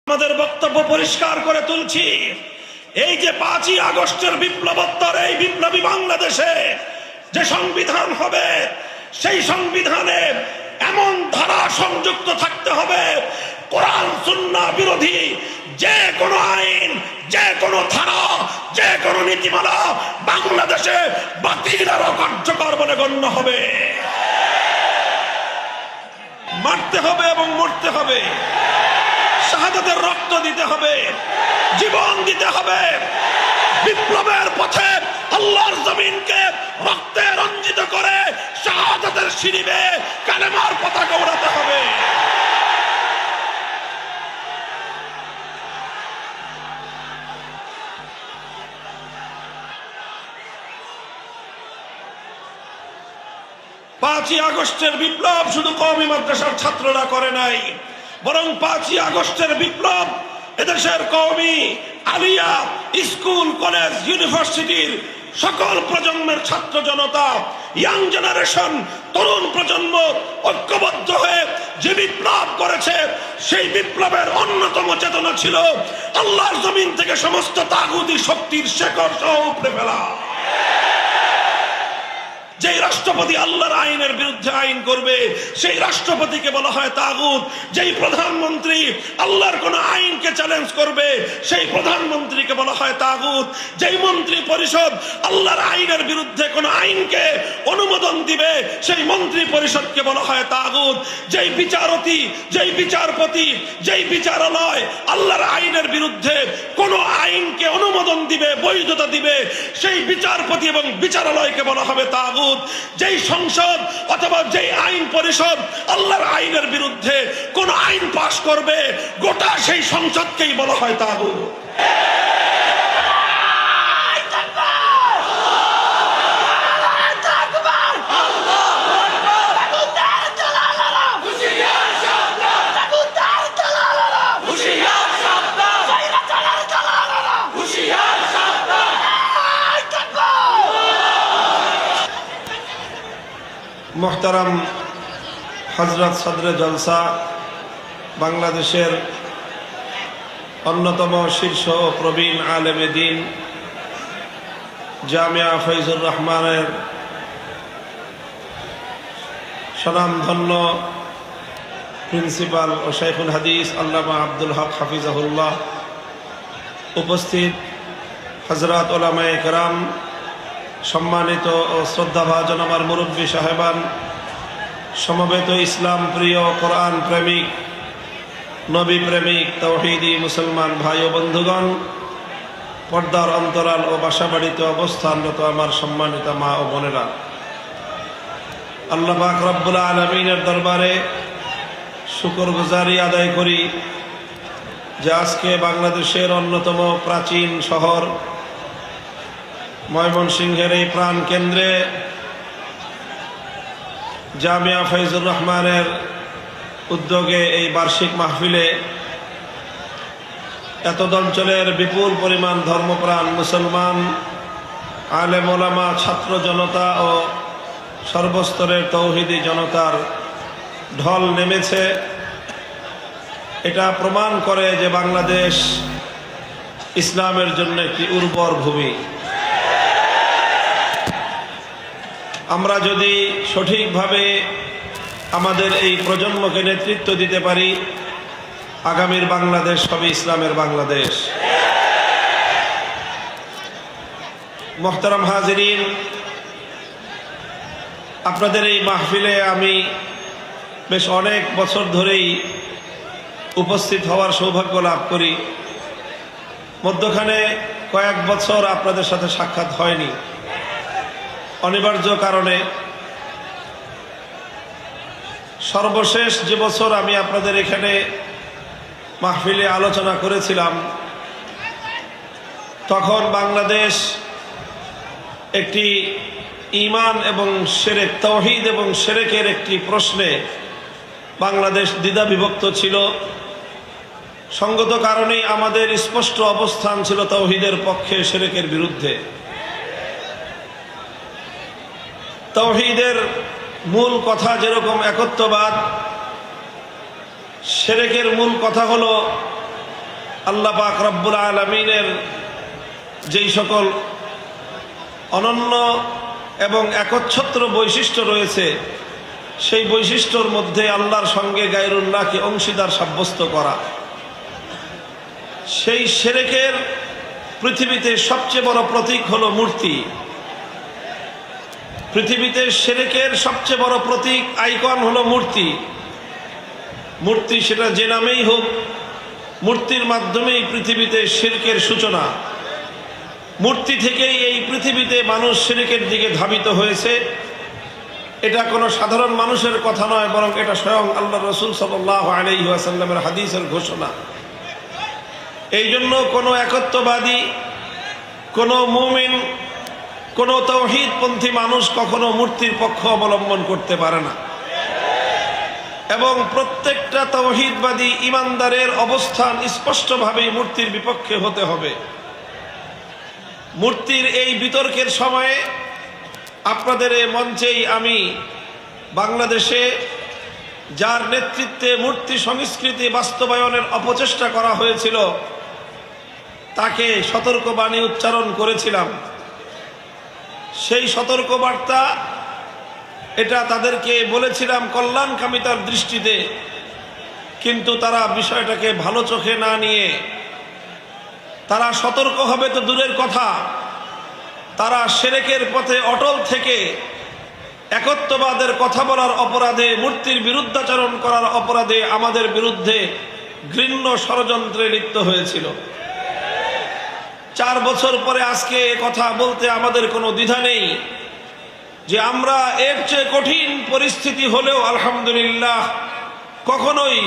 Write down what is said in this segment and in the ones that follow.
আমাদের বক্তব্য পরিষ্কার করে তুলছি। এই যে 5ই আগস্টের বিপ্লবোত্তর এই বিপ্লবী বাংলাদেশে যে সংবিধান হবে, সেই সংবিধানে এমন ধারা সংযুক্ত থাকতে হবে, কোরআন সুন্নাহ বিরোধী যে কোনো আইন, যে কোনো ধারা, যে কোনো নীতিমালা বাংলাদেশে বাতিল আর অকার্যকর বলে গণ্য হবে। মারতে হবে এবং মরতে হবে, শাহাদাতের রক্ত দিতে হবে, জীবন দিতে হবে। বিপ্লবের পথে আল্লাহর জমিনকে রক্তে রঞ্জিত করে শাহাদাতের শিরিবে কালেমার পতাকা ওড়াতে হবে। পাঁচই আগস্টের বিপ্লব শুধু কওমি মাদ্রাসার ছাত্ররা করে নাই, বরং 5ই আগস্টের বিপ্লব এদেশের কওমি, আলিয়া, স্কুল, কলেজ, ইউনিভার্সিটির সকল প্রজন্মের ছাত্র জনতা, ইয়াং জেনারেশন, তরুণ প্রজন্ম ঐক্যবদ্ধ হয়ে যে বিপ্লব করেছে, সেই বিপ্লবের অন্যতম চেতনা ছিল আল্লাহর জমিন থেকে সমস্ত তাগুতি শক্তির শেকড় সহ উপড়ে ফেলা। যেই রাষ্ট্রপতি আল্লাহর আইনের বিরুদ্ধে আইন করবে, সেই রাষ্ট্রপতিকে বলা হয় তাগুত। যেই প্রধানমন্ত্রী আল্লাহর কোন আইনকে চ্যালেঞ্জ করবে, সেই প্রধানমন্ত্রীকে বলা হয় তাগুত। যেই মন্ত্রী পরিষদ আল্লাহর আইনের বিরুদ্ধে কোন আইনকে অনুমোদন দিবে, সেই মন্ত্রী পরিষদকে বলা হয় তাগুত। যেই বিচারপতি, যেই বিচারপতি, যেই বিচারালয় আল্লাহর আইনের বিরুদ্ধে কোন আইনকে অনুমোদন দিবে, বৈধতা দিবে, সেই বিচারপতি এবং বিচারালয়কে বলা হবে তাগুত। যেই সংসদ অথবা যেই আইন পরিষদ আল্লাহর আইনের বিরুদ্ধে কোন আইন পাশ করবে, গোটা সেই সংসদকেই বলা হয় তাগুত। মোহতারাম হযরত সদরে জলসা, বাংলাদেশের অন্যতম শীর্ষ ও প্রবীণ আলেমে দ্বীন, জামিয়া ফয়জুর রহমানের স্বনামধন্য প্রিন্সিপাল ও শাইখুল হাদিস আল্লামা আব্দুল হক হাফিজাহুল্লাহ, উপস্থিত হযরত উলামায়ে কেরাম, সম্মানিত ও শ্রদ্ধাভাজন আমার মুরব্বী সাহেবান, সমবেত ইসলাম প্রিয়, কোরআন প্রেমিক, নবী প্রেমিক, তাওহীদি মুসলমান ভাই ও বন্ধুগণ, পর্দার অন্তরাল ও বাসাবাড়িতে অবস্থানরত আমার সম্মানিত মা ও বোনেরা, আল্লাহ পাক রব্বুল আলামিনের দরবারে শুকরগুজারি আদায় করি যে আজকে বাংলাদেশের অন্যতম প্রাচীন শহর ময়মনসিংহের এই প্রাণ কেন্দ্রে জামিয়া ফয়জুর রহমানের উদ্যোগে এই বার্ষিক মাহফিলে এতদ অঞ্চলের বিপুল পরিমাণ ধর্মপ্রাণ মুসলমান, আলেম ওলামা, ছাত্র জনতা ও সর্বস্তরের তৌহিদি জনতার ঢল নেমেছে। এটা প্রমাণ করে যে বাংলাদেশ ইসলামের জন্য একটি উর্বর ভূমি। আমরা যদি সঠিকভাবে আমাদের এই প্রজন্মকে নেতৃত্ব দিতে পারি, আগামীর বাংলাদেশ হবে ইসলামের বাংলাদেশ। মোহতারাম হাজিরিন, আপনাদের এই মাহফিলে আমি বেশ অনেক বছর ধরেই উপস্থিত হওয়ার সৌভাগ্য লাভ করি। মধ্যখানে কয়েক বছর আপনাদের সাথে সাক্ষাৎ হয়নি অনিবার্য কারণে। সর্বশেষ যে বছর আমি আপনাদের এখানে মাহফিলে আলোচনা করেছিলাম, তখন বাংলাদেশ একটি ঈমান এবং শিরক, তাওহীদ এবং শিরকের একটি প্রশ্নে বাংলাদেশ দ্বিধা বিভক্ত ছিল। সঙ্গত কারণেই আমাদের স্পষ্ট অবস্থান ছিল তাওহীদের পক্ষে, শিরকের বিরুদ্ধে। তাওহীদের মূল কথা যেরকম একত্ববাদ, শিরকের মূল কথা হলো আল্লাহ পাক রব্বুল আলামিনের যেই সকল অনন্য এবং একচ্ছত্র বৈশিষ্ট্য রয়েছে, সেই বৈশিষ্ট্যর মধ্যে আল্লাহর সঙ্গে গায়রুল্লাহকে অংশীদার সাব্যস্ত করা, সেই শিরকের পৃথিবীতে সবচেয়ে বড় প্রতীক হলো মূর্তি। পৃথিবীতে শিরকের সবচেয়ে বড় প্রতীক আইকন হলো মূর্তি। মূর্তি সেটা যে নামেই হোক, মূর্তির মাধ্যমেই পৃথিবীতে শিরকের সূচনা। মূর্তি থেকেই এই পৃথিবীতে মানুষ শিরকের দিকে ধাবিত হয়েছে। এটা কোনো সাধারণ মানুষের কথা নয়, বরং এটা স্বয়ং আল্লাহ রাসূল সাল্লাল্লাহু আলাইহি ওয়াসাল্লামের হাদিসের ঘোষণা। এই জন্য কোনো একত্ববাদী, কোনো মুমিন, কোনো তাওহীদপন্থী মানুষ কখনো মূর্তির পক্ষ অবলম্বন করতে পারে না। এবং প্রত্যেকটা তাওহীদবাদী ইমানদারের অবস্থান স্পষ্টভাবেই মূর্তির বিপক্ষে হতে হবে। মূর্তির এই বিতর্কের সময়ে আপনাদের এই মঞ্চেই আমি বাংলাদেশে যার নেতৃত্বে মূর্তি সংস্কৃতি বাস্তবায়নের অপচেষ্টা করা হয়েছিল তাকে সতর্কবাণী উচ্চারণ করেছিলাম। সেই সতর্কবার্তা এটা তাদেরকে বলেছিলাম কল্যাণকামিতার দৃষ্টিতে, কিন্তু তারা বিষয়টাকে ভালো চোখে না নিয়ে তারা সতর্ক হবে তো দূরের কথা, তারা শিরকের পথে অটল থেকে একত্ববাদের কথা বলার অপরাধে, মূর্তির বিরুদ্ধাচরণ করার অপরাধে আমাদের বিরুদ্ধে ঘৃণ্য ষড়যন্ত্রে লিপ্ত হয়েছিল। 4 বছর পরে আজকে কথা বলতে আমাদের কোনো দ্বিধা নেই যে আমরা এর চেয়ে কঠিন পরিস্থিতি হলেও আলহামদুলিল্লাহ কখনোই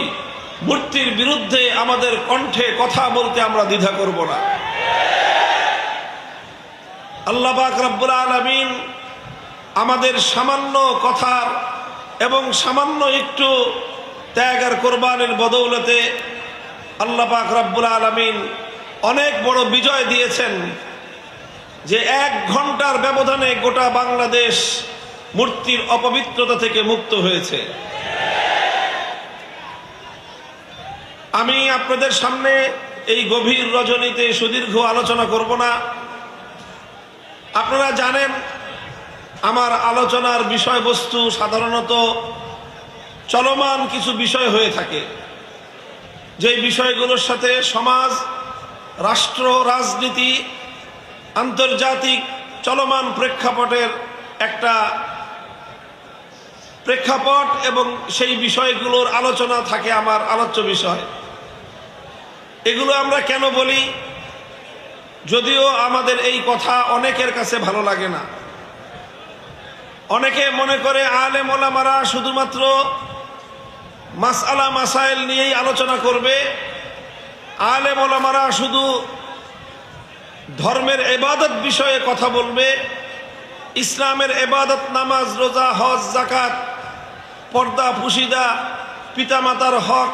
মূর্তির বিরুদ্ধে আমাদের কণ্ঠে কথা বলতে আমরা দ্বিধা করব না। আল্লাহ পাক রব্বুল আলামিন আমাদের সামান্য কথার এবং সামান্য একটু ত্যাগ আর কোরবানির বদৌলতে আল্লাহ পাক রব্বুল আলামিন অনেক বড় বিজয় দিয়েছেন, যে 1 ঘন্টার ব্যবধানে গোটা বাংলাদেশ মূর্তির অপবিত্রতা থেকে মুক্ত হয়েছে। আমি আপনাদের সামনে এই গভীর রজনীতে সুদীর্ঘ আলোচনা করব না। আপনারা জানেন আমার আলোচনার বিষয়বস্তু সাধারণত চলমান কিছু বিষয় হয়ে থাকে, যে বিষয়গুলোর সাথে সমাজ, রাষ্ট্র, রাজনীতি, আন্তর্জাতিক চলমান প্রেক্ষাপটের একটা প্রেক্ষাপট এবং সেই বিষয়গুলোর আলোচনা থাকে আমার আলোচ্য বিষয়। এগুলো আমরা কেন বলি? যদিও আমাদের এই কথা অনেকের কাছে ভালো লাগে না। অনেকে মনে করে আলেম ওলামারা শুধুমাত্র মাসআলা মাসাইল নিয়েই আলোচনা করবে, আলেম ওলামারা শুধু ধর্মের ইবাদত বিষয়ে কথা বলবে, ইসলামের ইবাদত, নামাজ, রোজা, হজ, যাকাত, পর্দা, পুশিদা, পিতামাতার হক,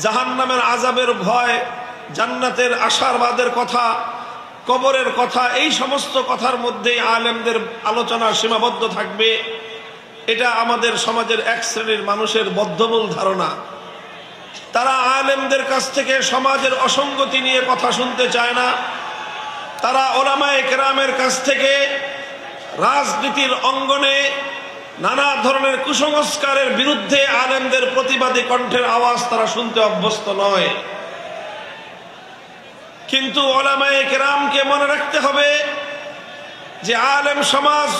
জাহান্নামের আযাবের ভয়, জান্নাতের আশাবাদের কথা, কবরের কথা, এই সমস্ত কথার মধ্যেই আলেমদের আলোচনা সীমাবদ্ধ থাকবে। এটা আমাদের সমাজের এক শ্রেণীর মানুষের বদ্ধমূল ধারণা। তারা আলেমদের কাছ থেকে সমাজের অসঙ্গতি নিয়ে কথা শুনতে চায় না। তারা ওলামায়ে কেরামের কাছ থেকে রাজনীতির অঙ্গনে নানা ধরনের কুসংস্কারের বিরুদ্ধে আলেমদের প্রতিবাদী কণ্ঠের আওয়াজ তারা শুনতে অভ্যস্ত নয়। কিন্তু ওলামায়ে কেরামকে মনে রাখতে হবে যে আলেম সমাজ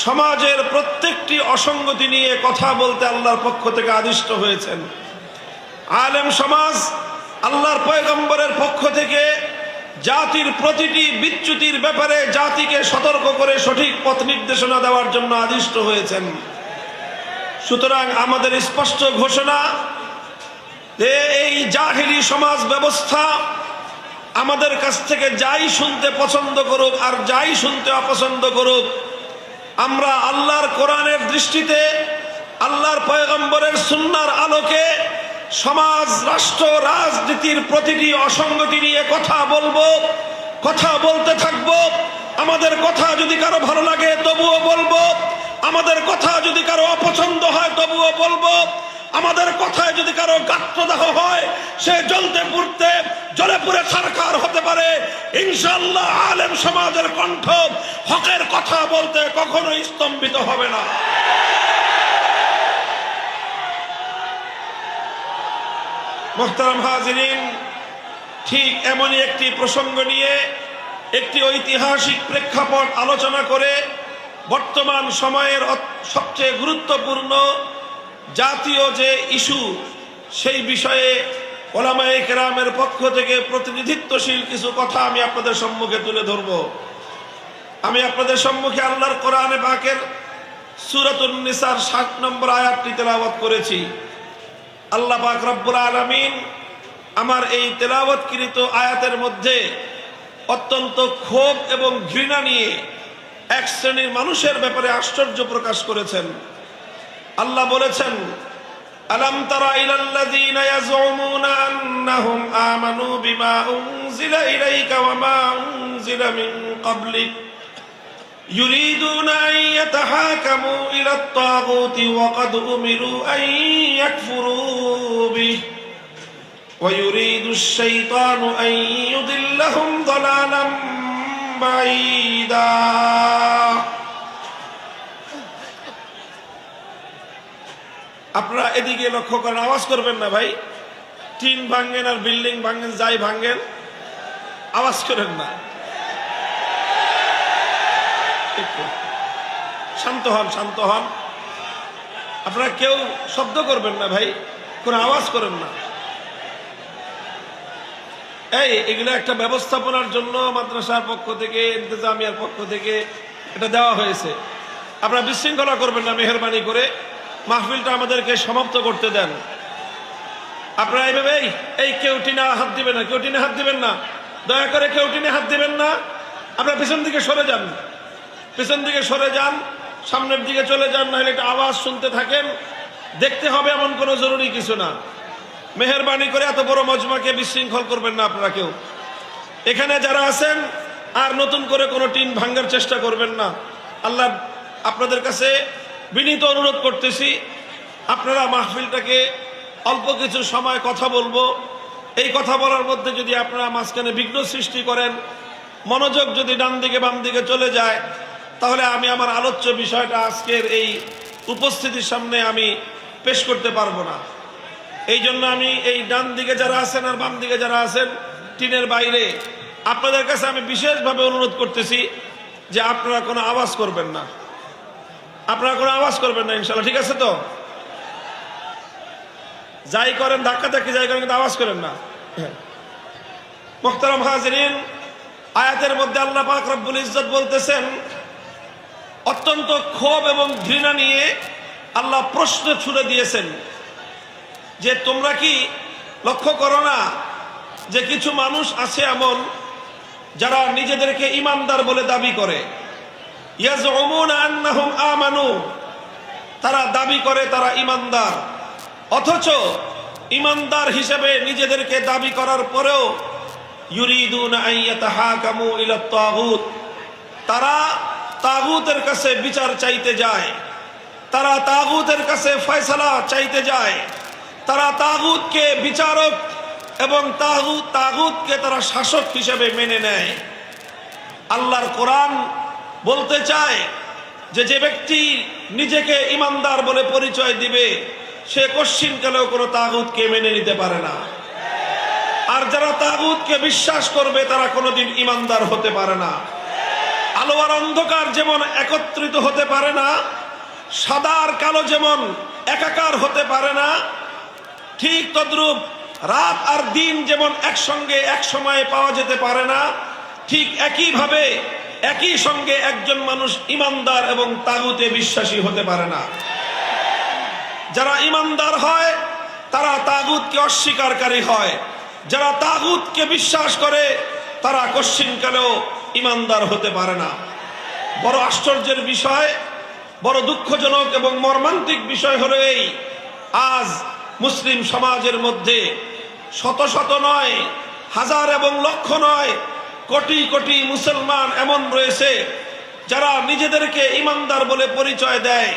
সমাজের প্রত্যেকটি অসঙ্গতি নিয়ে কথা বলতে আল্লাহর পক্ষ থেকে আদিষ্ট হয়েছেন। আলেম সমাজ আল্লাহর পয়গম্বরের পক্ষ থেকে জাতির প্রতিটি বিচ্যুতির ব্যাপারে জাতিকে সতর্ক করে সঠিক পথ নির্দেশনা দেওয়ার জন্য আদিষ্ট হয়েছেন। সুতরাং আমাদের স্পষ্ট ঘোষণা যে এই জাহেলি সমাজ ব্যবস্থা আমাদের কাছ থেকে যাই শুনতে পছন্দ করুক আর যাই শুনতে অপছন্দ করুক, আমরা আল্লাহর কোরআনের দৃষ্টিতে, আল্লাহর পয়গম্বরের সুন্নাহর আলোকে সমাজ, রাষ্ট্র, রাজনীতির প্রতিটি অসঙ্গতি নিয়ে কথা বলবো, কথা বলতে থাকবো। আমাদের কথা যদি কারো ভালো লাগে তবুও বলবো, আমাদের কথা যদি কারো অপছন্দ হয় তবুও বলবো, আমাদের কথায় যদি কারো গাত্রদাহ হয়, সে জ্বলতে পুড়তে জ্বলে পুড়ে ছারখার হতে পারে, ইনশাআল্লাহ আলেম সমাজের কণ্ঠ হকের কথা বলতে কখনো স্তম্ভিত হবে না। মুহতারাম হাজিরিন, ঠিক এমনই একটি প্রসঙ্গ নিয়ে একটি ঐতিহাসিক প্রেক্ষাপট আলোচনা করে বর্তমান সময়ের সবচেয়ে গুরুত্বপূর্ণ জাতীয় যে ইস্যু, সেই বিষয়ে ওলামায়ে কেরামের পক্ষ থেকে প্রতিনিধিত্বশীল কিছু কথা আমি আপনাদের সম্মুখে তুলে ধরব। আমি আপনাদের সম্মুখে আল্লাহর কোরআনে পাকের সূরাতুন নিসার 60 নম্বর আয়াতটি তেলাওয়াত করেছি। আল্লাহ পাক রব্বুল আলামিন আমার এই তেলাওয়াতকৃত আয়াতের মধ্যে অত্যন্ত ক্ষোভ এবং ঘৃণা নিয়ে এক শ্রেণীর মানুষের ব্যাপারে আশ্চর্য প্রকাশ করেছেন। আল্লাহ বলেছেন, আলাম তারা ইলাল্লাযীনা ইয়াজউমুনা আন্নাহুম আমানু বিমা উনজিলা ইলাইকা ওয়া মা উনজিলা মিন ক্বাবলিক ইউরিদুনা আন ইয়াতাহাকামু ইলাত তাগুতি ওয়া ক্বাদ উমিরু আন ইয়াকফুরু বিহি ওয়া ইউরিদুশ শাইতানু আন ইউদিল্লাহুম দালালাম বাঈদা। আপনারা এদিকে লক্ষ্য করেন, আওয়াজ করবেন না ভাই। টিন ভাঙ্গেন আর বিল্ডিং ভাঙ্গেন, যাই ভাঙ্গেন, আওয়াজ করেন না। শান্ত হন, শান্ত হন। আপনারা কেউ শব্দ করবেন না ভাই, কোনো আওয়াজ করেন না। এগুলো একটা ব্যবস্থাপনার জন্য মাদ্রাসার পক্ষ থেকে, ইন্তেজামিয়ার পক্ষ থেকে এটা দেওয়া হয়েছে। আপনারা বিশৃঙ্খলা করবেন না, মেহেরবানি করে মাহফিলটা আমাদেরকে সমাপ্ত করতে দেন। আপনারা এইভাবে এই কেউ টিনে হাত দিবেন না, কেউ টিনে হাত দিবেন না, দয়া করে কেউ টিনে হাত দিবেন না। আপনারা পিছন দিকে সরে যান, পিছন দিকে সরে যান, সামনের দিকে চলে যান, নাহলে একটা আওয়াজ শুনতে থাকেন। দেখতে হবে এমন কোনো জরুরি কিছু না। মেহেরবানি করে এত বড় মজমাকে বিশৃঙ্খল করবেন না আপনারা কেউ। এখানে যারা আছেন আর নতুন করে কোনো টিন ভাঙ্গার চেষ্টা করবেন না। আল্লাহ আপনাদের কাছে বিনীত অনুরোধ করতেছি, আপনারা মাহফিলটাকে অল্প কিছু সময় কথা বলবো, এই কথা বলার মধ্যে যদি আপনারা মাঝখানে বিঘ্ন সৃষ্টি করেন, মনোযোগ যদি ডান দিকে বাম দিকে চলে যায়, তাহলে আমি আমার আলোচ্য বিষয়টা আজকের এই উপস্থিতির সামনে আমি পেশ করতে পারবো না। এই জন্য আমি এই ডান দিকে যারা আছেন আর বাম দিকে যারা আছেন টিনের বাইরে, আপনাদের কাছে আমি বিশেষভাবে অনুরোধ করতেছি যে আপনারা কোনো আওয়াজ করবেন না, আপনারা কোনো আওয়াজ করবেন না, ইনশাআল্লাহ। ঠিক আছে তো? যাই করেন, ধাক্কা ধাক্কি যাই করেন, কিন্তু আওয়াজ করেন না। মুহতারাম হাজিরিন, আয়াতের মধ্যে আল্লাহ পাক রব্বুল ইজ্জত বলতেছেন, অত্যন্ত ক্ষোভ এবং ঘৃণা নিয়ে আল্লাহ প্রশ্ন ছুড়ে দিয়েছেন যে তোমরা কি লক্ষ্য করো না যে কিছু মানুষ আছে এমন যারা নিজেদেরকে ইমানদার বলে দাবি করে, ইয়াজউমুনা আন্নাহুম আমানু, তারা দাবি করে তারা ইমানদার, অথচ ইমানদার হিসেবে নিজেদেরকে দাবি করার পরেও ইউরিদুনা আন ইয়াতাহাকামু ইলাত তাগুত, তারা তাগুতের কাছে বিচার চাইতে যায়, তারা তাগুতের কাছে ফয়সালা চাইতে যায়, তারা তাগুতকে বিচারক এবং তাগুতকে তারা শাসক হিসেবে মেনে নেয়। আল্লাহর কোরআন বলতে চায় যে যে ব্যক্তি নিজেকে ইমানদার বলে পরিচয় দিবে সে কশ্চিনকালেও কোনো তাগুতকে মেনে নিতে পারে না। আর যারা তাগুতকে বিশ্বাস করবে তারা কোনোদিন ইমানদার হতে পারে না। আলো আর অন্ধকার যেমন একত্রিত হতে পারে না, সাদা আর কালো যেমন একাকার হতে পারে না, ঠিক তদ্রূপ রাত আর দিন যেমন একসঙ্গে এক সময়ে পাওয়া যেতে পারে না, ঠিক একইভাবে একই সঙ্গে একজন মানুষ ইমানদার এবং তাগুতে বিশ্বাসী হতে পারে না। যারা ইমানদার হয় তারা তাগুতকে অস্বীকারী হয়, যারা তাগুতকে বিশ্বাস করে তারা কশ্চিনকালেও ইমানদার হতে পারে না। বড় আশ্চর্যের বিষয়, বড় দুঃখজনক এবং মর্মান্তিক বিষয় হলো এই, আজ মুসলিম সমাজের মধ্যে শত শত নয়, হাজার এবং লক্ষ নয়, কোটি কোটি মুসলমান এমন রয়েছে যারা নিজেদেরকে ইমানদার বলে পরিচয় দেয়,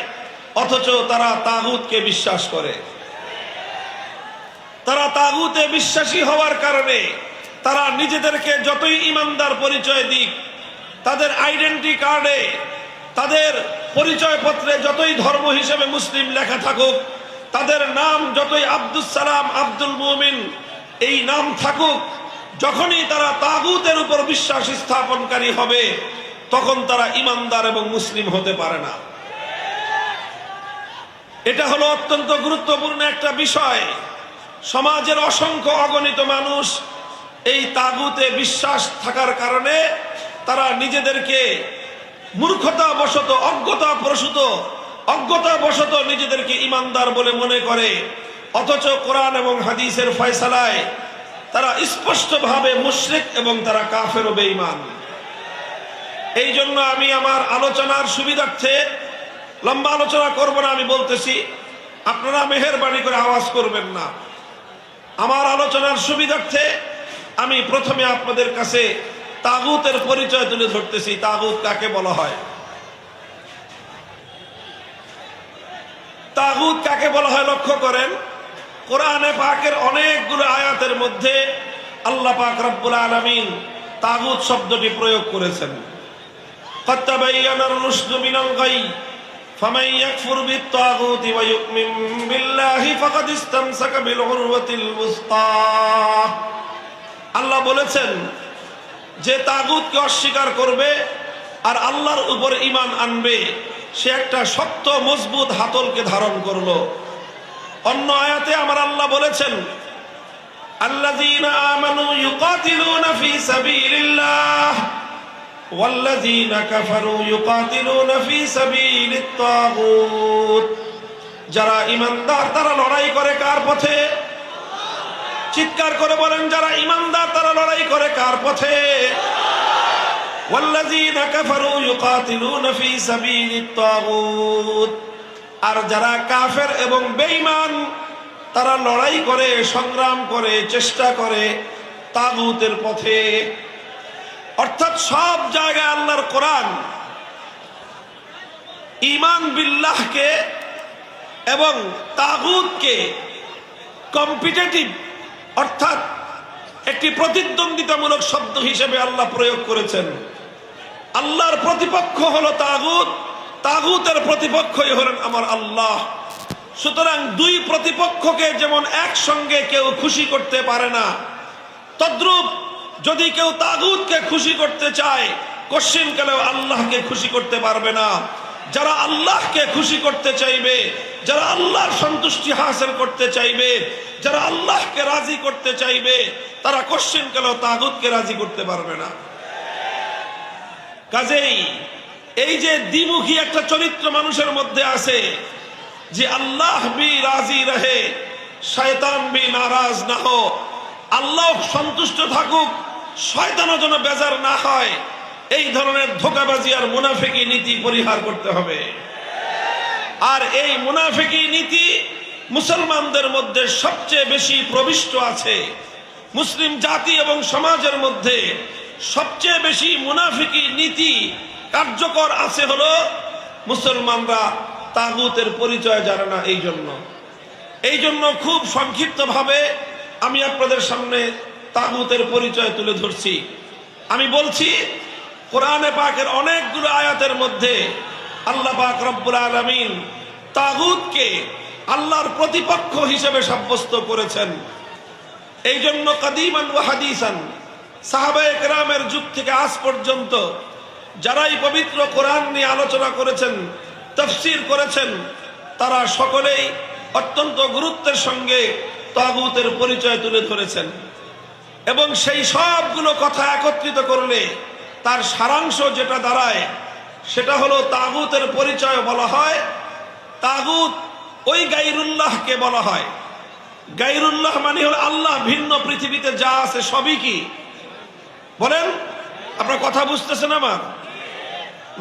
অথচ তারা তাগুতকে বিশ্বাস করে। তারা তাগুতে বিশ্বাসী হওয়ার কারণে তারা নিজেদেরকে যতই ইমানদার পরিচয় দিক, তাদের আইডেন্টি কার্ডে, তাদের পরিচয়পত্রে যতই ধর্ম হিসেবে মুসলিম লেখা থাকুক, তাদের নাম যতই আব্দুস সালাম, আব্দুল মুমিন এই নাম থাকুক, যখনই তারা তাগুতের উপর বিশ্বাস স্থাপনকারী হবে তখন তারা ইমানদার এবং মুসলিম হতে পারে না। এটা হলো অত্যন্ত গুরুত্বপূর্ণ একটা বিষয়। সমাজের অসংখ্য অগণিত মানুষ এই তাগুতে বিশ্বাস থাকার কারণে তারা নিজেদেরকে মূর্খতাবশত, অজ্ঞতাবশত নিজেদেরকে ইমানদার বলে মনে করে, অথচ কোরআন এবং হাদিসের ফয়সালায় তারা স্পষ্টভাবে মুশরিক এবং তারা কাফের ও বেঈমান। এই জন্য আমি আমার আলোচনার সুবিধার্থে লম্বা আলোচনা করব না, আমি বলতেছি আপনারা মেহেরবানি করে আওয়াজ করবেন না। আমার আলোচনার সুবিধার্থে আমি প্রথমে আপনাদের কাছে তাগুতের পরিচয় তুলে ধরতেছি। তাগুত কাকে বলা হয়? তাগুত কাকে বলা হয় লক্ষ্য করেন, কোরআনে পাকের অনেকগুলো আয়াতের মধ্যে আল্লাহ পাক রব্বুল আলামিন তাগুত শব্দটি প্রয়োগ করেছেন। قد تبين الرشد من الغي فمن يكفر بالطاغوت ويؤمن بالله فقد استمسك بالعروة الوثقى। আল্লাহ বলেছেন যে তাগুতকে অস্বীকার করবে আর আল্লাহর উপর ঈমান আনবে সে একটা শক্ত মজবুত হাতলকে ধারণ করলো। অন্য আয়াতে আমার আল্লাহ বলেছেন আল্লাযীনা আমানু ইউকাতিলুনা ফি সাবিলিল্লাহ ওয়াল্লাযীনা কাফারু ইউকাতিলুনা ফি সাবিলিত তাগুত। যারা ঈমানদার তারা লড়াই করে কার পথে? চিৎকার করে বলেন, যারা ঈমানদার তারা লড়াই করে কার পথে? ওয়াল্লাযীনা কাফারু ইউকাতিলুনা ফি সাবিলিত তাগুত। আর যারা কাফের এবং বেঈমান তারা লড়াই করে, সংগ্রাম করে, চেষ্টা করে তাগুতের পথে। অর্থাৎ সব জায়গায় আল্লাহর কোরআন ঈমান বিল্লাহকে এবং তাগুতকে কম্পিটিটিভ অর্থাৎ একটি প্রতিদ্বন্দ্বিতামূলক শব্দ হিসেবে আল্লাহ প্রয়োগ করেছেন। আল্লাহর প্রতিপক্ষ হলো তাগুত, তাগুতের প্রতিপক্ষই হলেন আমার আল্লাহ। সুতরাং দুই প্রতিপক্ষকে যেমন একসঙ্গে কেউ খুশি করতে পারে না, তদ্রূপ যদি কেউ তাগুতকে খুশি করতে চায় কশ্চিনকালেও আল্লাহকে খুশি করতে পারবে না। যারা আল্লাহকে খুশি করতে চাইবে, যারা আল্লাহর সন্তুষ্টি হাসিল করতে চাইবে, যারা আল্লাহকে রাজি করতে চাইবে তারা কশ্চিনকালেও তাগুতকে রাজি করতে পারবে না। কাজেই এই যে দ্বিমুখী একটা চরিত্র মানুষের মধ্যে আছে যে আল্লাহ ভি রাজি রহে শয়তান ভি নারাজ না হো, আল্লাহ সন্তুষ্ট থাকুক শয়তানও যেন বেজার না হয়, এই ধরনের ধোঁকাবাজি আর মুনাফিকি নীতি পরিহার করতে হবে। আর এই মুনাফিকি নীতি মুসলমানদের মধ্যে সবচেয়ে বেশি প্রবিষ্ট আছে। মুসলিম জাতি এবং সমাজের মধ্যে সবচেয়ে বেশি মুনাফিকি নীতি কার্যকর আছে হলো মুসলমানরা তাগুতের পরিচয় জানে না। এই জন্য খুব সংক্ষিপ্তভাবে আমি আপনাদের সামনে তাগুতের পরিচয় তুলে ধরছি। আমি বলছি কোরআনে পাকের অনেকগুলো আয়াতের মধ্যে আল্লাহ পাক রব্বুল আলামিন তাগুতকে আল্লাহর প্রতিপক্ষ হিসেবে সাব্যস্ত করেছেন। এই জন্য কাদিমান ওয়া হাদিসান সাহাবায়ে কেরামের যুগ থেকে আজ পর্যন্ত যারাই পবিত্র কোরআন নিয়ে আলোচনা করেছেন, তাফসীর করেছেন, তারা সকলেই অত্যন্ত গুরুত্বের সঙ্গে তাগুতের পরিচয় তুলে ধরেছেন। এবং সেই সবগুলো কথা একত্রিত করলে তার সারাংশ যেটা দাঁড়ায় সেটা হলো তাগুতের পরিচয় বলা হয়, তাগুত ওই গায়রুল্লাহকে বলা হয়। গায়রুল্লাহ মানে হলো আল্লাহ ভিন্ন পৃথিবীতে যা আছে সবই কি বলেন? আপনার কথা বুঝতেছেন আমার?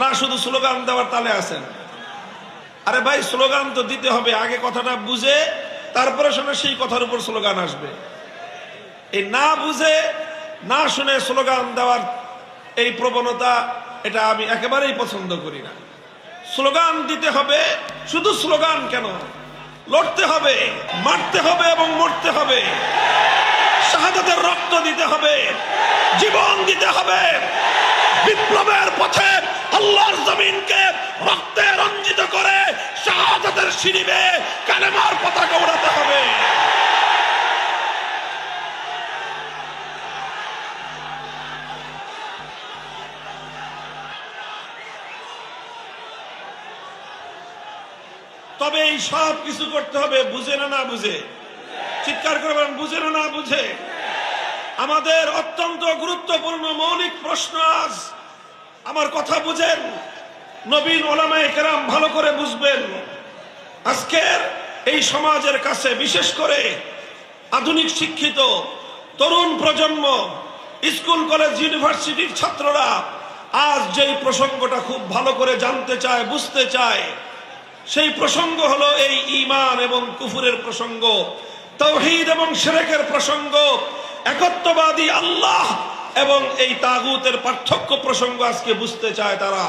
না শুধু স্লোগান দেওয়ার তালে আছেন? আরে ভাই স্লোগান তো দিতে হবে, আগে কথাটা বুঝে তারপরে শুনে সেই কথার উপর স্লোগান আসবে। এই না বুঝে না শুনে স্লোগান দেওয়ার এই প্রবণতা, এটা আমি একেবারেই পছন্দ করি না। স্লোগান দিতে হবে, শুধু স্লোগান কেন, লড়তে হবে, মারতে হবে এবং মরতে হবে। শাহাদাতের রক্ত দিতে হবে, জীবন দিতে হবে। বিপ্লবের পথে আল্লাহর জমিনকে রক্তে রঞ্জিত করে শাহাদাতের সিঁড়ি বেয়ে কালেমার পতাকা ওড়াতে হবে। তবে এই সব কিছু করতে হবে বুঝে না বুঝে? চিৎকার করবেন, বুঝে না বুঝে? আমাদের অত্যন্ত গুরুত্বপূর্ণ মৌলিক প্রশ্ন আজ। আমার কথা বুঝেন, নবীন ওলামায়ে কেরাম ভালো করে বুঝবেন। আজকের এই সমাজের কাছে, বিশেষ করে আধুনিক শিক্ষিত তরুণ প্রজন্ম, স্কুল কলেজ ইউনিভার্সিটির ছাত্ররা আজ যেই প্রসঙ্গটা খুব ভালো করে জানতে চায়, বুঝতে চায়, সেই প্রসঙ্গ হলো এই ঈমান এবং কুফরের প্রসঙ্গ, তাওহীদ এবং শিরকের প্রসঙ্গ, একত্ববাদী আল্লাহ এবং এই তাগুতের পার্থক্য প্রসঙ্গ আজকে বুঝতে চায় তারা।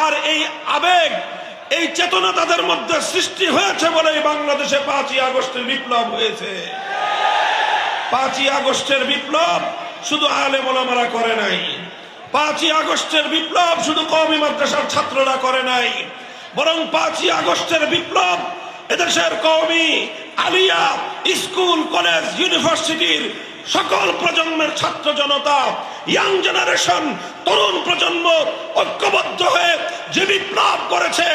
আর এই আবেগ, এই চেতনা তাদের মধ্যে সৃষ্টি হয়েছে বলেই বাংলাদেশে 5ই আগস্টের বিপ্লব হয়েছে। 5ই আগস্টের বিপ্লব শুধু আলেম ওলামারা করে নাই, 5ই আগস্টের বিপ্লব শুধু কওমি মাদ্রাসার ছাত্ররা করে নাই, বরং 5ই আগস্টের বিপ্লব এদেশের কওমি, আলিয়া, স্কুল কলেজ ইউনিভার্সিটির সকল প্রজন্মের ছাত্র জনতা, ইয়াং জেনারেশন, তরুণ প্রজন্ম ঐক্যবদ্ধ হয়ে যে বিপ্লব করেছে,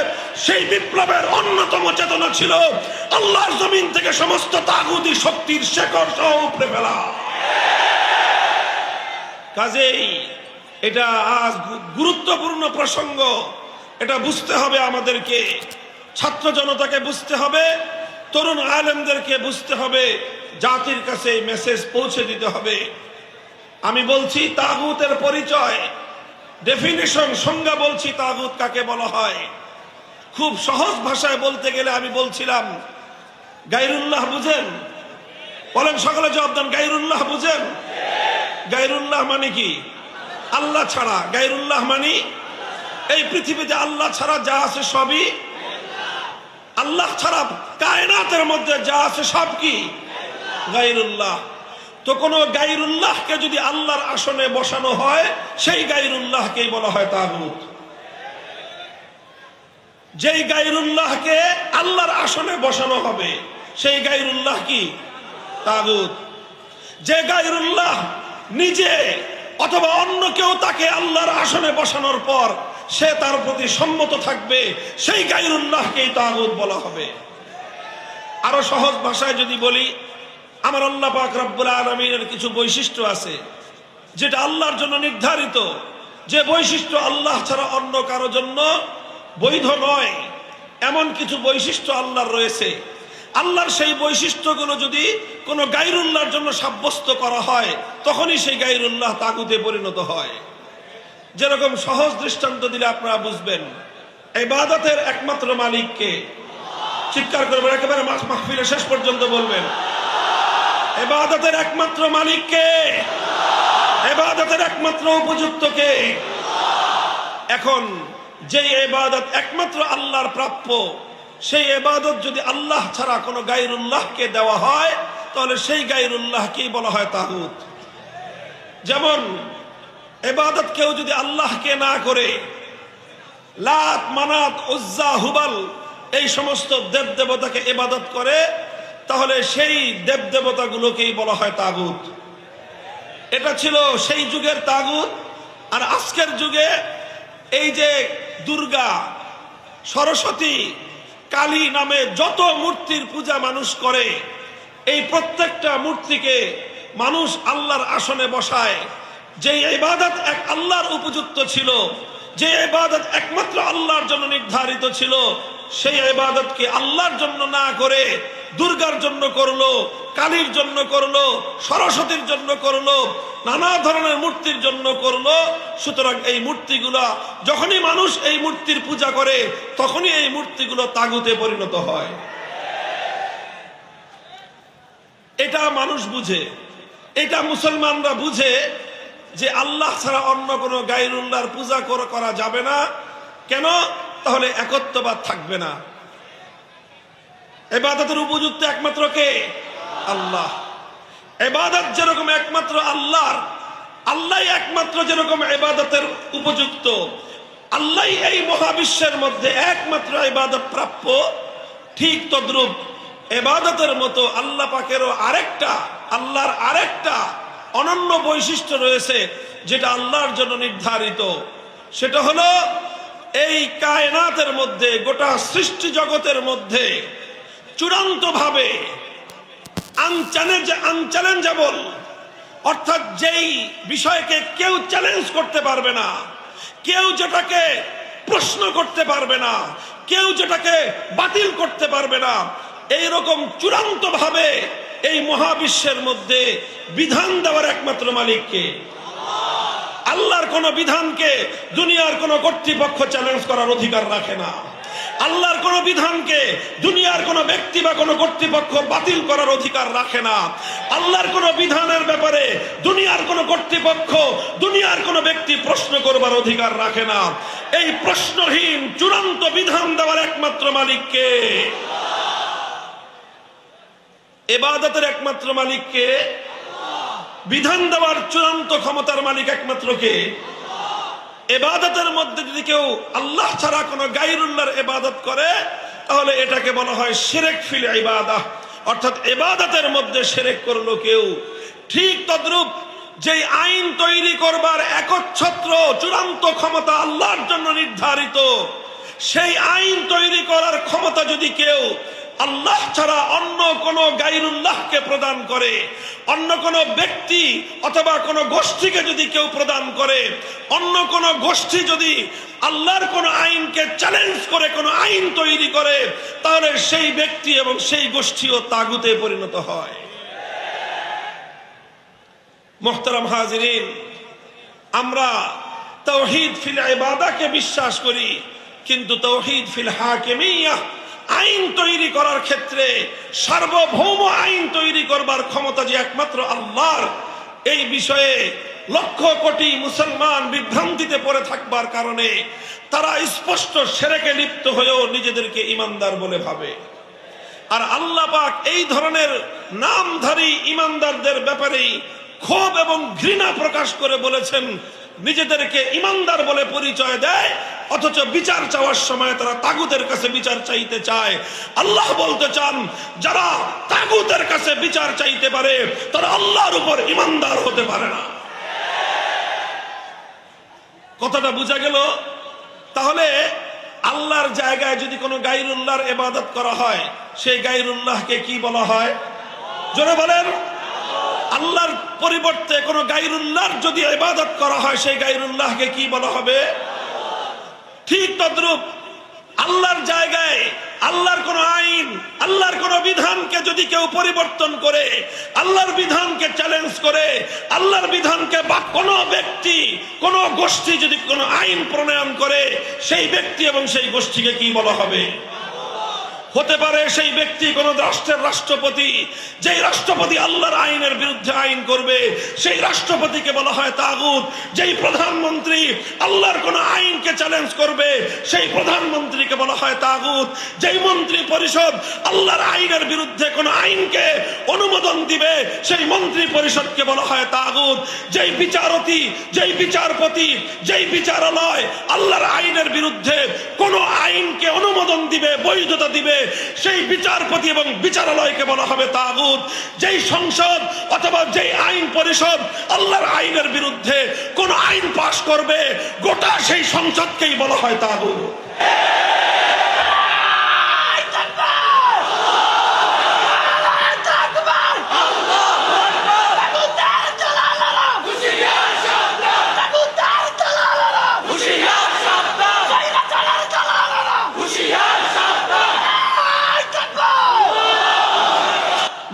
সেই বিপ্লবের অন্যতম চেতনা ছিল আল্লাহর জমিন থেকে সমস্ত তাগুতি শক্তির শেকড় সহ উপড়ে ফেলা। কাজেই এটা আজ গুরুত্বপূর্ণ প্রসঙ্গ, এটা বুঝতে হবে আমাদেরকে, ছাত্র জনতাকে বুঝতে হবে, তরুণ আলেমদেরকে বুঝতে হবে, জাতির কাছে এই মেসেজ পৌঁছে দিতে হবে। আমি বলছি তাগুতের পরিচয়, ডেফিনিশন, সংজ্ঞা বলছি তাগুত কাকে বলা হয়। খুব সহজ ভাষায় বলতে গেলে আমি বলছিলাম, গায়রুল্লাহ বুঝেন? বলেন, সকলে জবাব দেন, গায়রুল্লাহ বুঝেন? গায়রুল্লাহ মানে কি? আল্লাহ ছাড়া। গায়রুল্লাহ মানে এই পৃথিবীতে আল্লাহ ছাড়া যা আছে সবই, আল্লাহ ছাড়া কায়নাতের মধ্যে যা আছে সব কি? গায়রুল্লাহ। তো কোন গায়রুল্লাহকে যদি আল্লাহর আসনে বসানো হয়, সেই গায়রুল্লাহকেই বলা হয় তাগুত। যেই গায়রুল্লাহকে আল্লাহর আসনে বসানো হবে, সেই গায়রুল্লাহ কি? তাগুত। যে গায়রুল্লাহ নিজে অথবা অন্য কেউ তাকে আল্লাহর আসনে বসানোর পর সে তার প্রতি সম্মত থাকবে, সেই গায়রুল্লাহকেই তাগুত বলা হবে। আরো সহজ ভাষায় যদি বলি, আমার আল্লাহ পাক রব্বুল আলামিনের কিছু বৈশিষ্ট্য আছে যেটা আল্লাহর জন্য নির্ধারিত, যে বৈশিষ্ট্য আল্লাহ ছাড়া অন্য কারো জন্য বৈধ নয়, এমন কিছু বৈশিষ্ট্য আল্লাহর রয়েছে। আল্লাহর সেই বৈশিষ্ট্যগুলো যদি কোনো গায়রুল্লাহর জন্য সাব্যস্ত করা হয়, তখনই সেই গায়রুল্লাহ তাগুতে পরিণত হয়। যেরকম সহজ দৃষ্টান্ত দিলে আপনারা বুঝবেন, ইবাদতের একমাত্র মালিক কে? চিৎকার করবেন, একেবারে মাহফিলের শেষ পর্যন্ত বলবেন, ইবাদতের একমাত্র মালিক কে? ইবাদতের একমাত্র উপযুক্ত কে? এখন যে ইবাদত একমাত্র আল্লাহর প্রাপ্য, সেই ইবাদত যদি আল্লাহ ছাড়া কোনো গায়রুল্লাহকে দেওয়া হয়, তাহলে সেই গায়রুল্লাহকেই বলা হয় তাগুত। যেমন ইবাদত কেউ যদি আল্লাহকে না করে লাত, মানাত, উজ্জা, হুবাল এই সমস্ত দেব দেবতাকে ইবাদত করে, তাহলে সেই দেব দেবতাগুলোকেই বলা হয় তাগুত। এটা ছিল সেই যুগের তাগুত। আর আজকের যুগে এই যে দুর্গা, সরস্বতী, কালী নামে যত মূর্তির পূজা মানুষ করে, এই প্রত্যেকটা মূর্তিকে মানুষ আল্লাহর আসনে বসায়। যে ইবাদত এক আল্লাহর উপযুক্ত ছিল, যে ইবাদত একমাত্র আল্লাহর জন্য নির্ধারিত ছিল, সেই ইবাদতকে আল্লাহর জন্য না করে দুর্গার জন্য করলো, কালীর জন্য করলো, সরস্বতীর জন্য করলো, নানা ধরনের মূর্তির জন্য করলো। সুতরাং এই মূর্তিগুলা, যখনই মানুষ এই মূর্তির পূজা করে, তখনই এই মূর্তিগুলো তাগুতে পরিণত হয়। এটা মানুষ বুঝে, এটা মুসলমানরা বুঝে যে আল্লাহ ছাড়া অন্য কোনো গায়রুল্লাহর পূজা করা যাবে না। কেন? তাহলে একত্ববাদ থাকবে না। ইবাদতের উপযুক্ত একমাত্র কে? আল্লাহ। ইবাদত যেরকম একমাত্র আল্লাহর, আল্লাহ একমাত্র যেরকম ইবাদতের উপযুক্ত, আল্লাহ এই মহাবিশ্বের মধ্যে একমাত্র ইবাদত প্রাপ্য, ঠিক তদ্রূপ ইবাদতের মতো আল্লাহ পাকেরও আল্লাহর আরেকটা অনন্য বৈশিষ্ট্য রয়েছে যেটা আল্লাহর জন্য নির্ধারিত। সেটা হলো এই কায়নাতের মধ্যে, গোটা সৃষ্টি জগতের মধ্যে চূড়ান্তভাবে আনচ্যালেঞ্জেবল, অর্থাৎ যেই বিষয়কে কেউ চ্যালেঞ্জ করতে পারবে না, কেউ যেটাকে প্রশ্ন করতে পারবে না, কেউ যেটাকে বাতিল করতে পারবে না, এইরকম চূড়ান্ত ভাবে এই মহাবিশ্বের মধ্যে বিধান দেওয়ার একমাত্র মালিককে। আল্লাহর কোন বিধানকে দুনিয়ার কোন কর্তৃপক্ষ চ্যালেঞ্জ করার অধিকার রাখে না। আল্লাহর কোন বিধানকে দুনিয়ার কোন ব্যক্তি বা কোন কর্তৃপক্ষ বাতিল করার অধিকার রাখে না। আল্লাহর কোন বিধানের ব্যাপারে দুনিয়ার কোন কর্তৃপক্ষ, দুনিয়ার কোন ব্যক্তি প্রশ্ন করবার অধিকার রাখে না। এই প্রশ্নহীন চূড়ান্ত বিধান দেওয়ার একমাত্র মালিককে, ইবাদতের একমাত্র মালিককে, বিধান দেওয়ার চূড়ান্ত ক্ষমতার মালিক একমাত্র কে? ইবাদতের মধ্যে যদি কেউ আল্লাহ ছাড়া কোনো গায়রুল্লাহর ইবাদত করে তাহলে এটাকে বলা হয় শিরক ফিল ইবাদাহ, অর্থাৎ ইবাদতের মধ্যে শিরক করলো কেউ। ঠিক তদ্রূপ যেই আইন তৈরি করবার একচ্ছত্র চূড়ান্ত ক্ষমতা আল্লাহর জন্য নির্ধারিত, সেই আইন তৈরি করার ক্ষমতা যদি কেউ আল্লাহ ছাড়া অন্য কোন গায়রুল্লাহকে প্রদান করে, অন্য কোন ব্যক্তি অথবা কোন গোষ্ঠীকে যদি কেউ প্রদান করে, অন্য কোন গোষ্ঠী যদি আল্লাহর কোন আইনকে চ্যালেঞ্জ করে কোন আইন তৈরি করে, তাহলে সেই ব্যক্তি এবং সেই গোষ্ঠীও তাগুতে পরিণত হয়। মুহতারাম হাজিরিন, আমরা তাওহীদ ফিল ইবাদাকে বিশ্বাস করি, কিন্তু তাওহীদ ফিল হাকিমিyyah, আইন তৈরি করার ক্ষেত্রে সার্বভৌম আইন তৈরি করবার ক্ষমতা যে একমাত্র আল্লাহর, এই বিষয়ে লক্ষ কোটি মুসলমান বিভ্রান্তিতে পড়ে থাকবার কারণে তারা স্পষ্ট শিরকে লিপ্ত হয়েও নিজেদেরকে ইমানদার বলে ভাবে। আর আল্লাহ পাক এই ধরনের নামধারী ইমানদারদের ব্যাপারেই ক্ষোভ এবং ঘৃণা প্রকাশ করে বলেছেন, নিজেদেরকে ইমানদার বলে পরিচয় দেয় অথচ বিচার চাওয়ার সময় তারা তাগুতের কাছে বিচার চাইতে চায়। আল্লাহ বলতে চান, যারা তাগুতের কাছে বিচার চাইতে পারে তারা আল্লাহর উপর ইমানদার হতে পারে না। কথাটা বুঝা গেল? তাহলে আল্লাহর জায়গায় যদি কোনো গায়রুল্লাহর ইবাদত করা হয়, সেই গায়রুল্লাহকে কি বলা হয়? জোরে বলেন। আল্লাহর পরিবর্তে কোন গায়রুল্লাহর যদি ইবাদত করা হয়, সেই গায়রুল্লাহকে কি বলা হবে? ঠিক তদ্রূপ আল্লাহর জায়গায় আল্লাহর কোন আইন, আল্লাহর কোন বিধানকে যদি কেউ পরিবর্তন করে, আল্লাহর বিধানকে চ্যালেঞ্জ করে, আল্লাহর বিধানকে বা কোন ব্যক্তি, কোন গোষ্ঠী যদি কোন আইন প্রণয়ন করে, সেই ব্যক্তি এবং সেই গোষ্ঠীকে কি বলা হবে? হতে পারে সেই ব্যক্তি কোন রাষ্ট্রের রাষ্ট্রপতি, যেই রাষ্ট্রপতি আল্লাহর আইনের বিরুদ্ধে আইন করবে সেই রাষ্ট্রপতিকে বলা হয় তাগুত। যেই প্রধানমন্ত্রী আল্লাহর কোন আইনকে চ্যালেঞ্জ করবে সেই প্রধানমন্ত্রীকে বলা হয় তাগুত। যেই মন্ত্রী পরিষদ আল্লাহর আইনের বিরুদ্ধে কোন আইনকে অনুমোদন দিবে সেই মন্ত্রী পরিষদকে বলা হয় তাগুত। যেই বিচারপতি, যেই বিচারপতি, যেই বিচারালয় আল্লাহর আইনের বিরুদ্ধে কোন আইনকে অনুমোদন দিবে, বৈধতা দিবে, সেই বিচারপতি এবং বিচারালয়কে বলা হবে তাগুত। যেই সংসদ অথবা যেই আইন পরিষদ আল্লাহর আইনের বিরুদ্ধে কোন আইন পাশ করবে, গোটা সেই সংসদকেই বলা হয় তাগুত।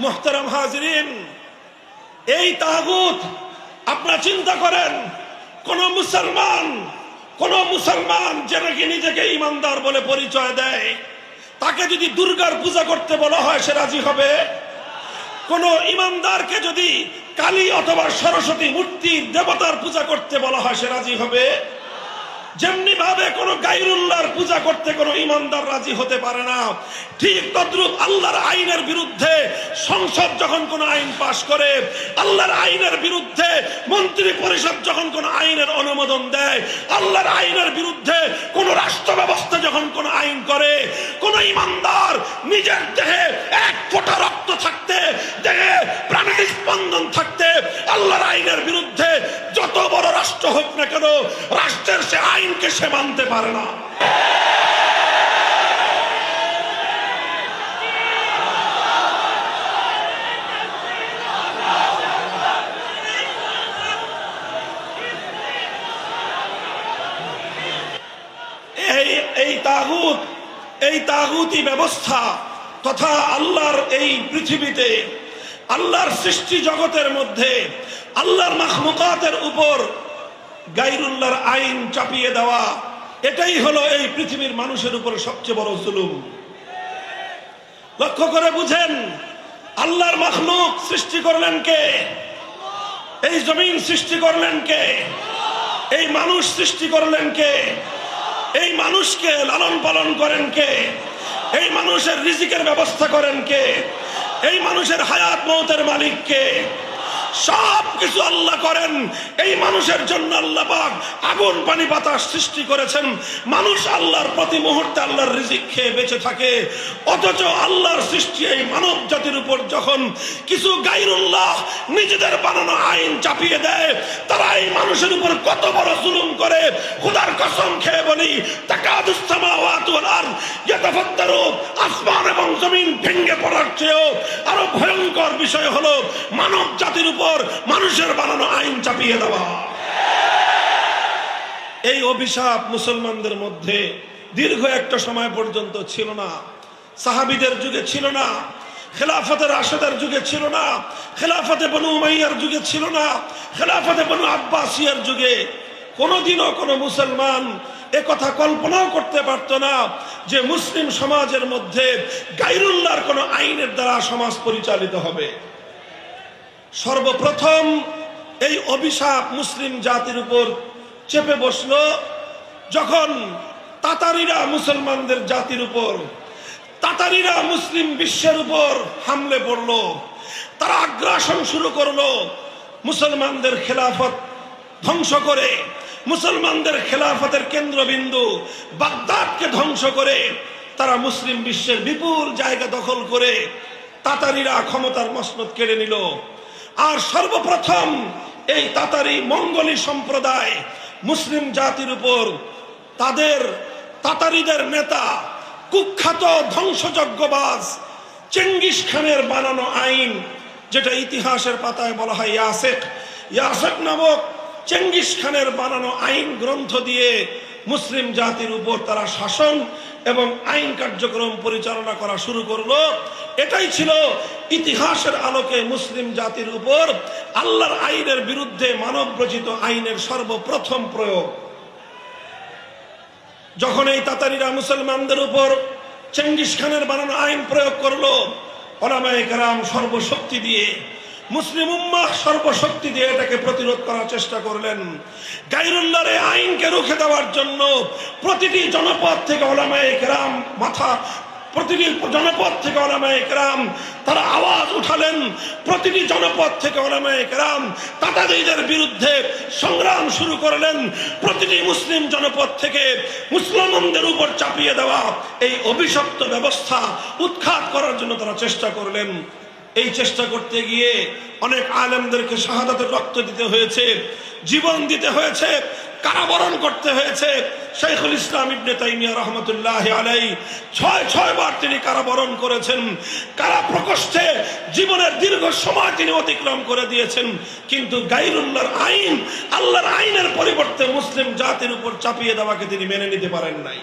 মুহতারাম হাজিরিন, এই তাগুত আপনারা চিন্তা করেন, কোন মুসলমান যে নাকি নিজেকে ইমানদার বলে পরিচয় দেয়, তাকে যদি দুর্গার পূজা করতে বলা হয় সে রাজি হবে? কোন ইমানদারকে যদি কালী অথবা সরস্বতী মূর্তি দেবতার পূজা করতে বলা হয় সে রাজি হবে? যেমনি ভাবে কোনো গায়রুল্লাহর পূজা করতে কোনো ইমানদার রাজি হতে পারে না, ঠিক তদ্রুপ আল্লাহর আইনের বিরুদ্ধে সংসদ যখন কোনো আইন পাশ করে, আল্লাহর আইনের বিরুদ্ধে মন্ত্রী পরিষদ যখন কোনো আইনের অনুমোদন দেয়, আল্লাহর আইনের বিরুদ্ধে কোন রাষ্ট্র ব্যবস্থা যখন কোন আইন করে, কোন ইমানদার নিজের দেহে এক ফোঁটা রক্ত থাকতে, দেহে প্রাণের স্পন্দন থাকতে আল্লাহর আইনের বিরুদ্ধে যত বড় রাষ্ট্র হোক না কেন, রাষ্ট্রের সে আইনকে সে মানতে পারে না। এই তাগুতি ব্যবস্থা তথা আল্লাহর এই পৃথিবীতে, আল্লাহর সৃষ্টি জগতের মধ্যে, আল্লাহর মাখলুকাতের উপর গায়রুল্লাহর আইন চাপিয়ে দেওয়া, এটাই হলো এই পৃথিবীর মানুষের উপর সবচেয়ে বড় জুলুম। লক্ষ্য করে বুঝেন, আল্লাহর মাখলুক সৃষ্টি করলেন কে? এই জমিন সৃষ্টি করলেন কে? এই মানুষ সৃষ্টি করলেন কে? এই মানুষকে লালন পালন করেন কে? এই মানুষের রিজিকের ব্যবস্থা করেন কে? এই মানুষের হায়াত মওতের মালিক কে? সব কিছু আল্লাহ করেন। এই মানুষের জন্য আল্লাহ পাক আগুন পানি বাতাস সৃষ্টি করেছেন। মানুষ আল্লাহর প্রতি মুহূর্তে আল্লাহর রিজিক খেয়ে বেঁচে থাকে। অথচ আল্লাহর সৃষ্টি এই মানব জাতির উপর যখন কিছু গায়রুল্লাহ নিজেদের বানানো আইন চাপিয়ে দেয়, তারা এই মানুষের উপর কত বড় জুলুম করে, খোদার কসম খেয়ে বলি, তাকাদুস সামাওয়াতু ওয়াল আরদ ইয়াতাফাত্তারু, আসমান এবং জমিন ভেঙে পড়ার চেয়েও আরো ভয়ঙ্কর বিষয় হলো মানব জাতির উপর মানুষের বানানো আইন চাপিয়ে দেওয়া। এই অভিশাপ মুসলমানদের মধ্যে দীর্ঘ একটা সময় পর্যন্ত ছিল না। সাহাবীদের যুগে ছিল না, খেলাফতে রাশেদের যুগে ছিল না, খেলাফতে বনু উমাইয়ার যুগে ছিল না, খেলাফতে বনু আব্বাসিয়ার যুগে কোনোদিনও কোনো মুসলমান এ কথা কল্পনাও করতে পারত না যে মুসলিম সমাজের মধ্যে গায়রুল্লাহর কোনো আইনের দ্বারা সমাজ পরিচালিত হবে। সর্বপ্রথম এই অভিশাপ মুসলিম জাতির উপর চেপে বসলো যখন তাতারিরা মুসলমানদের জাতির উপর, তাতারিরা মুসলিম বিশ্বের উপর হামলে পড়লো। তারা আগ্রাসন শুরু করলো, মুসলমানদের খেলাফত ধ্বংস করে, মুসলমানদের খেলাফতের কেন্দ্রবিন্দু বাগদাদকে ধ্বংস করে তারা মুসলিম বিশ্বের বিপুল জায়গা দখল করে তাতারিরা ক্ষমতার মসনদ কেড়ে নিল। আর সর্বপ্রথম এই তাতারি মঙ্গোলি সম্প্রদায় মুসলিম জাতির উপর তাদের তাতারিদের নেতা কুখ্যাত ধ্বংসযজ্ঞবাজ চেঙ্গিস খানের বানানো আইন, যেটা ইতিহাসের পাতায় বলা হয় ইয়াসেক নামক চেঙ্গিস খানের বানানো আইন গ্রন্থ দিয়ে মুসলিম জাতির উপর তারা শাসন এবং আইন কার্যক্রম পরিচালনা করা শুরু করলো। এটাই ছিল ইতিহাসের আলোকে মুসলিম জাতির উপর আল্লাহর আইনের বিরুদ্ধে মানব রচিত আইনের সর্বপ্রথম প্রয়োগ। যখন এই তাতারিরা মুসলমানদের উপর চেঙ্গিস খানের বানানো আইন প্রয়োগ করলো, উলামায়ে কেরাম সর্বশক্তি দিয়ে, মুসলিম উম্মাহ সর্বশক্তি দিয়ে এটাকে প্রতিরোধ করার চেষ্টা করলেন। গায়রুল্লাহর এই আইনকে রুখে দেওয়ার জন্য প্রতিটি জনপদ থেকে উলামায়ে কেরাম প্রতিটি জনপদ থেকে উলামায়ে কেরাম তারা আওয়াজ উঠালেন। প্রতিটি জনপদ থেকে উলামায়ে কেরাম তাতারীদের বিরুদ্ধে সংগ্রাম শুরু করলেন। প্রতিটি মুসলিম জনপদ থেকে মুসলমানদের উপর চাপিয়ে দেওয়া এই অভিশপ্ত ব্যবস্থা উৎখাত করার জন্য তারা চেষ্টা করলেন। এই চেষ্টা করতে গিয়ে অনেক আলেমদেরকে শাহাদাতের রক্ত দিতে হয়েছে, জীবন দিতে হয়েছে, কারাবরণ করতে হয়েছে। শাইখুল ইসলাম ইবনে তাইমিয়া রাহমাতুল্লাহি আলাইহি ৬ বার তিনি কারাবরণ করেছেন। কারা প্রকোষ্ঠে জীবনের দীর্ঘ সময় তিনি অতিক্রম করে দিয়েছেন। কিন্তু গায়রুল্লাহর আইন, আল্লাহর আইনের পরিবর্তে মুসলিম জাতির উপর চাপিয়ে দেওয়াকে তিনি মেনে নিতে পারেন নাই।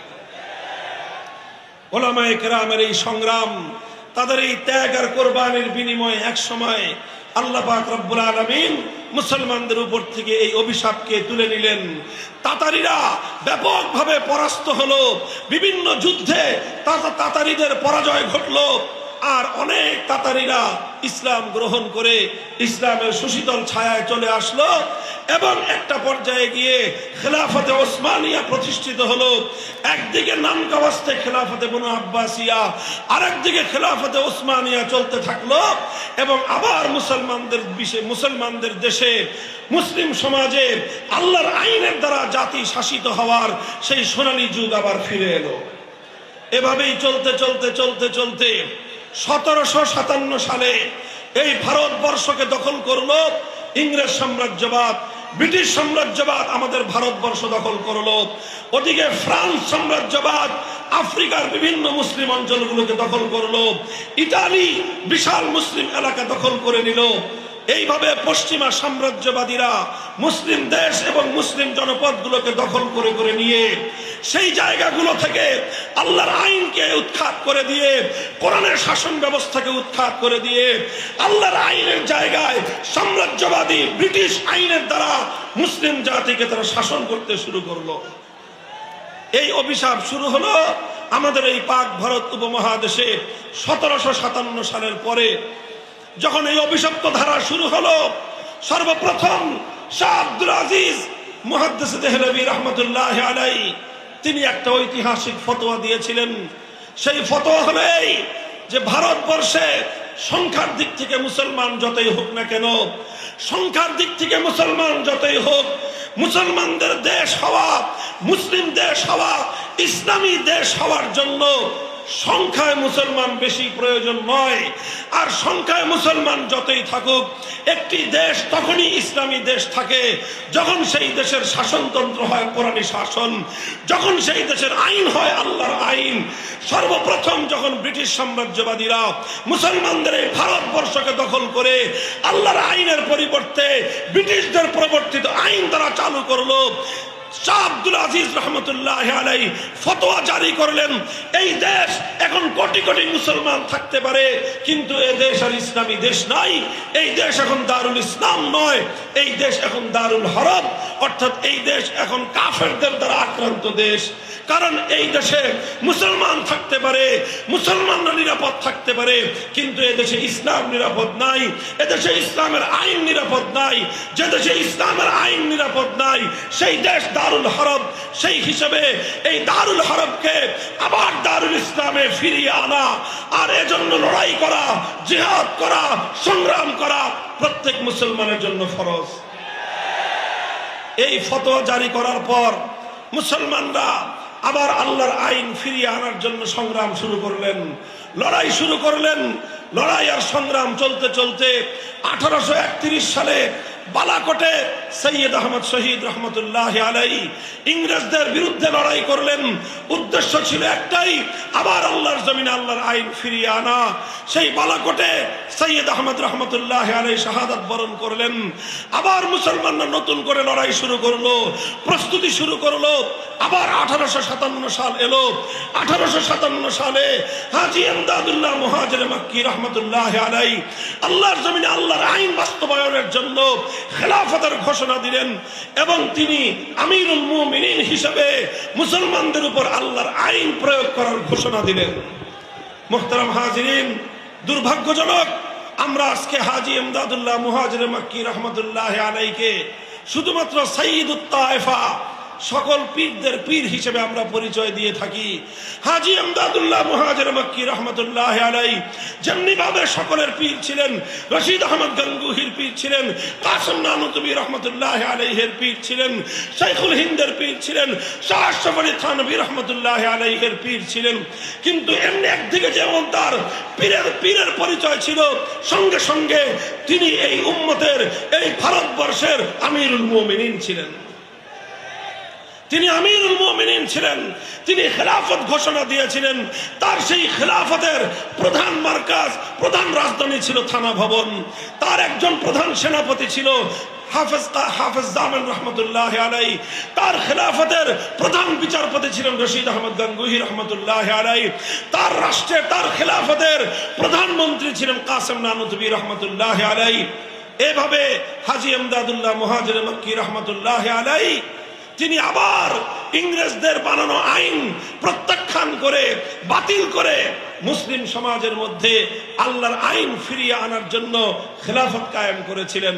উলামায়ে কেরামের এই সংগ্রাম, তাদের এই ত্যাগ আর কোরবানির বিনিময়ে এক সময় আল্লাহ পাক রব্বুল আলামিন মুসলমানদের উপর থেকে এই অভিশাপকে তুলে নিলেন। তাতারিরা ব্যাপকভাবে পরাস্ত হলো, বিভিন্ন যুদ্ধে তাতারিদের পরাজয় ঘটলো, আর অনেক তাতারিরা ইসলাম গ্রহণ করে ইসলামের সুশীতল ছায়ায় চলে আসলো এবং একটা পর্যায়ে গিয়ে খেলাফতে ওসমানিয়া প্রতিষ্ঠিত হলো। একদিকে নামকাওয়াস্তে খেলাফতে বনু আব্বাসিয়া, আরেকদিকে খেলাফতে ওসমানিয়া চলতে থাকলো এবং আবার মুসলমানদের দেশে মুসলিম সমাজে আল্লাহর আইনের দ্বারা জাতি শাসিত হওয়ার সেই সোনালী যুগ আবার ফিরে এলো। এভাবেই চলতে চলতে চলতে চলতে 1757 সালে এই ভারতবর্ষকে দখল করলো ইংরেজ সাম্রাজ্যবাদ, ব্রিটিশ সাম্রাজ্যবাদ আমাদের ভারতবর্ষ দখল করলো। ওদিকে ফ্রান্স সাম্রাজ্যবাদ আফ্রিকার বিভিন্ন মুসলিম অঞ্চলগুলোকে দখল করলো। ইতালি বিশাল মুসলিম এলাকা দখল করে নিল। এইভাবে পশ্চিমা সাম্রাজ্যবাদীরা মুসলিম দেশ এবং মুসলিম জনপদগুলোকে দখল করে করে নিয়ে সেই জায়গাগুলো থেকে আল্লাহর আইনকে উৎখাত করে দিয়ে, কোরআনের শাসন ব্যবস্থাকে উৎখাত করে দিয়ে আল্লাহর আইনের জায়গায় সাম্রাজ্যবাদী ব্রিটিশ আইনের দ্বারা মুসলিম জাতিকে তারা শাসন করতে শুরু করলো। এই অভিশাপ শুরু হলো আমাদের এই পাক ভারত উপমহাদেশে 1757 সালের পরে। যখন এই অভিশপ্ত ধারা শুরু হলো, সর্বপ্রথম শাহ আব্দুল আজিজ মুহাদ্দিস দেহলভী রহমতুল্লাহ আলাইহি তিনি একটা ঐতিহাসিক ফতোয়া দিয়েছিলেন। সেই ফতোয়া হলো এই যে ভারতবর্ষে সংখ্যার দিক থেকে মুসলমান যতই হোক না কেন, সংখ্যার দিক থেকে মুসলমান যতই হোক, মুসলমানদের দেশ হওয়া, মুসলিম দেশ হওয়া, ইসলামী দেশ হওয়ার জন্য সংখ্যায় মুসলমান বেশি প্রয়োজন নয়। আর সংখ্যায় মুসলমান যতই থাকুক, একটি দেশ তখনই ইসলামী দেশ থাকে যখন সেই দেশের শাসনতন্ত্র হয় কোরআনী শাসন, যখন সেই দেশের আইন হয় আল্লাহর আইন। সর্বপ্রথম যখন ব্রিটিশ সাম্রাজ্যবাদীরা মুসলমানদের এই ভারতবর্ষকে দখল করে আল্লাহর আইনের পরিবর্তে ব্রিটিশদের প্রবর্তিত আইন তারা চালু করলো, শাহ আব্দুল আজিজ রহমতুল্লাহ আলাইহি ফতোয়া জারি করলেন, এই দেশ এখন কোটি কোটি মুসলমান থাকতে পারে, কিন্তু এই দেশ আর ইসলামী দেশ নাই। এই দেশ এখন দারুল ইসলাম নয়, এই দেশ এখন দারুল হরব, অর্থাৎ এই দেশ এখন কাফেরদের দ্বারা আক্রান্ত দেশ। কারণ এই দেশে মুসলমান থাকতে পারে, মুসলমানরা নিরাপদ থাকতে পারে, কিন্তু এদেশে ইসলাম নিরাপদ নাই, এদেশে ইসলামের আইন নিরাপদ নাই। যে দেশে ইসলামের আইন নিরাপদ নাই সেই দেশ দারুল হরব। সেই হিসেবে এই দারুল হরবকে আবার দারুল ইসলামে ফিরিয়ে আনা আর এজন্য লড়াই করা, জিহাদ করা, সংগ্রাম করা প্রত্যেক মুসলমানের জন্য ফরজ। এই ফতোয়া জারি করার পর মুসলমানরা আবার আল্লাহর আইন ফিরিয়ে আনার জন্য সংগ্রাম শুরু করলেন, লড়াই শুরু করলেন। লড়াই আর সংগ্রাম চলতে চলতে 1831 সালে বালাকোটে সৈয়দ আহমদ শহীদ রহমতুল্লাহ আলাইহি ইংরেজদের বিরুদ্ধে লড়াই করলেন। উদ্দেশ্য ছিল একটাই, আবার আল্লাহর জমিনে আল্লাহর আইন ফিরিয়ে আনা। সেই বালাকোটে সৈয়দ আহমদ রহমতুল্লাহ আলাইহি শাহাদাত বরণ করলেন। আবার মুসলমানরা নতুন করে লড়াই শুরু করলো, প্রস্তুতি শুরু করলো। আবার 1857 সাল এলো। 1857 সালে হাজী ইমদাদুল্লাহ মুহাজির মক্কি রহমতুল্লাহ আলাইহি আল্লাহর জমিনে আল্লাহর আইন বাস্তবায়নের জন্য খেলাফতের ঘোষণা দিলেন এবং তিনি আমিরুল মুমিনিন হিসেবে মুসলমানদের উপর আল্লাহর আইন প্রয়োগ করার ঘোষণা দিলেন। মুহতারাম হাজিরিন, দুর্ভাগ্যজনক আমরা আজকে হাজী ইমদাদুল্লাহ মুহাজির মক্কি রহমতুল্লাহ আলাইহিকে শুধুমাত্র সাইয়্যিদুত তায়েফা, সকল পীরদের পীর হিসেবে আমরা পরিচয় দিয়ে থাকি। হাজী ইমদাদুল্লাহ মুহাজির মক্কি রহমতুল্লাহ আলাইহি যেমনি ভাবে সকলের পীর ছিলেন, রশিদ আহমদ গঙ্গুহির পীর ছিলেন, কাসেম নানুতুবি রহমতুল্লাহ আলাইহির পীর ছিলেন, শাইখুল হিন্দের পীর ছিলেন, শাহ আশরাফ আলী থানভী রহমতুল্লাহ আলাইহির পীর ছিলেন। কিন্তু এমনি একদিকে যেমন তার পীরের পরিচয় ছিল, সঙ্গে সঙ্গে তিনি এই উম্মতের, এই ভারতবর্ষের আমিরুল মুমিনিন ছিলেন। তিনি আমিরুল মুমিনিন ছিলেন, তিনি খেলাফত ঘোষণা দিয়েছিলেন। তার সেই খেলাফতের প্রধান মার্কাজ, প্রধান রাজধানী ছিল থানা ভবন। তার একজন প্রধান সেনাপতি ছিল হাফেজ জামান রহমতুল্লাহ আলাইহি। তার খেলাফতের প্রধান বিচারপতি ছিলেন রশিদ আহমদ গঙ্গুহি রহমতুল্লাহ আলাইহি। তার রাষ্ট্রের, তার খেলাফতের প্রধানমন্ত্রী ছিলেন কাসেম নানুতুবি রহমতুল্লাহ আলাইহি। এভাবে হাজী ইমদাদুল্লাহ মুহাজির মক্কি রহমতুল্লাহ আলাইহি তিনি আবার ইংরেজদের বানানো আইন প্রত্যাখ্যান করে বাতিল করে মুসলিম সমাজের মধ্যে আল্লাহর আইন ফিরিয়ে আনার জন্য খেলাফত কায়েম করেছিলেন।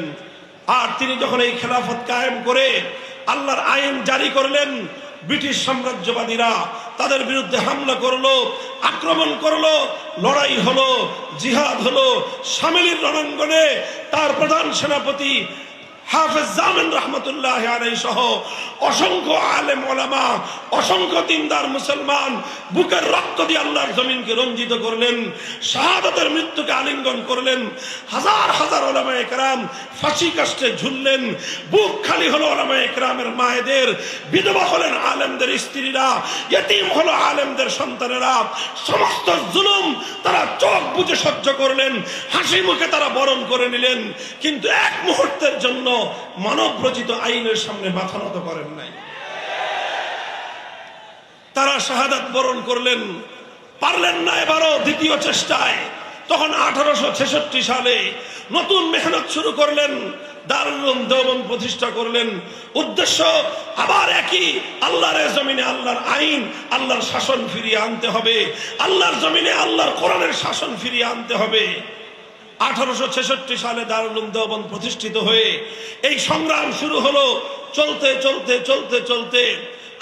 আর তিনি যখন এই খেলাফত কায়েম করে আল্লাহর আইন জারি করলেন, ব্রিটিশ সাম্রাজ্যবাদীরা তাদের বিরুদ্ধে হামলা করলো, আক্রমণ করলো, লড়াই হলো, জিহাদ হলো। শামিলির রণাঙ্গনে তার প্রধান সেনাপতি হাফেজ জামিন রহমতুল্লাহ আলাইহি সহ অসংখ্য আলেম ওলামা, অসংখ্য দিনদার মুসলমান বুকের রক্ত দিয়ে আল্লাহর জমিনকে রঞ্জিত করলেন, শাহাদাতের মৃত্যুকে আলিঙ্গন করলেন। হাজার হাজার ওলামায়ে কেরাম ফাঁসি কাস্টে ঝুললেন। বুক খালি হলো ওলামায়ে কেরামের মায়েদের, বিধবা হলেন আলেমদের স্ত্রীরা, ইতিম হলো আলেমদের সন্তানেরা। সমস্ত জুলুম তারা চোখ বুজে সহ্য করলেন, হাসি মুখে তারা বরণ করে নিলেন, কিন্তু এক মুহূর্তের জন্য মানব রচিত আইনের সামনে মাথা নত করেন নাই। তারা শাহাদাত বরণ করলেন, পারলেন না এবারও দ্বিতীয় চেষ্টায়। তখন 1866 সালে নতুন মেহনত শুরু করলেন, দারুল উলুম দেওবন্দ প্রতিষ্ঠা করলেন। উদ্দেশ্য আবার একই, আল্লাহর জমিনে আল্লাহর আইন, আল্লাহর শাসন ফিরিয়ে আনতে হবে, আল্লাহর জমিনে আল্লাহর কোরআনের শাসন ফিরিয়ে আনতে হবে। 1866 সালে দারুল উলুম দেওবন্দ প্রতিষ্ঠিত হয়ে এই সংগ্রাম শুরু হলো। চলতে চলতে চলতে চলতে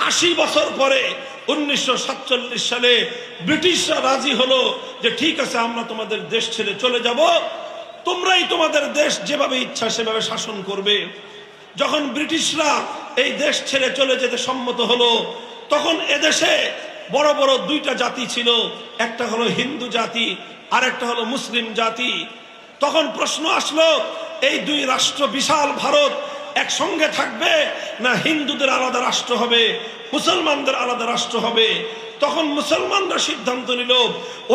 80 বছর পরে 1947 সালে ব্রিটিশরা রাজি হলো যে ঠিক আছে, আমরা তোমাদের দেশ ছেড়ে চলে যাব, তোমরাই তোমাদের দেশ যেভাবে ইচ্ছা সেভাবে শাসন করবে। যখন ব্রিটিশরা এই দেশ ছেড়ে চলে যেতে সম্মত হলো, তখন এদেশে বড় বড় দুইটা জাতি ছিল, একটা হলো হিন্দু জাতি আর একটা হলো মুসলিম জাতি। তখন প্রশ্ন আসলো, এই দুই রাষ্ট্র বিশাল ভারত একসঙ্গে থাকবে না হিন্দুদের আলাদা রাষ্ট্র হবে, মুসলমানদের আলাদা রাষ্ট্র হবে? তখন মুসলমানরা সিদ্ধান্ত নিল,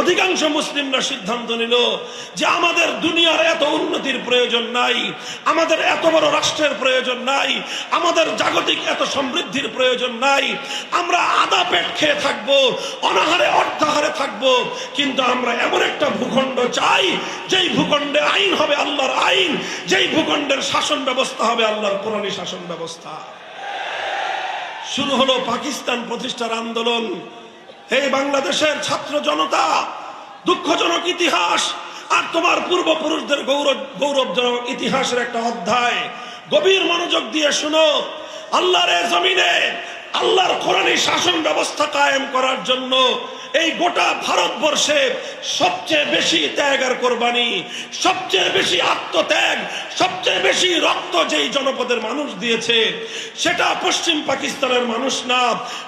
অধিকাংশ মুসলিমরা সিদ্ধান্ত নিল যে আমাদের দুনিয়ার এত উন্নতির প্রয়োজন নাই, আমাদের এত বড় রাষ্ট্রের প্রয়োজন নাই, আমাদের জাগতিক এত সমৃদ্ধির প্রয়োজন নাই। আমরা আধা পেট খেয়ে থাকবো, অনাহারে অর্ধাহারে থাকবো, কিন্তু আমরা এমন একটা ভূখণ্ড চাই যেই ভূখণ্ডে আইন হবে আল্লাহর আইন, যেই ভূখণ্ডের শাসন ব্যবস্থা হবে আল্লাহর কোরআনী শাসন ব্যবস্থা। শুরু হলো পাকিস্তান প্রতিষ্ঠার আন্দোলন। এই বাংলাদেশের ছাত্র জনতা, দুঃখজনক ইতিহাস আর তোমার পূর্বপুরুষদের গৌরবজনক ইতিহাসের একটা অধ্যায়। গভীর মনোযোগ দিয়ে শুনো। আল্লাহর জমিনে আল্লাহর কোরআনী শাসন ব্যবস্থা কায়েম করার জন্য এই গোটা ভারতবর্ষে সবচেয়ে বেশি ত্যাগ আর কোরবানি, সবচেয়ে বেশি আত্মত্যাগ, সবচেয়ে বেশি রক্ত যেই জনপদের মানুষ দিয়েছে, সেটা পশ্চিম পাকিস্তানের মানুষ না,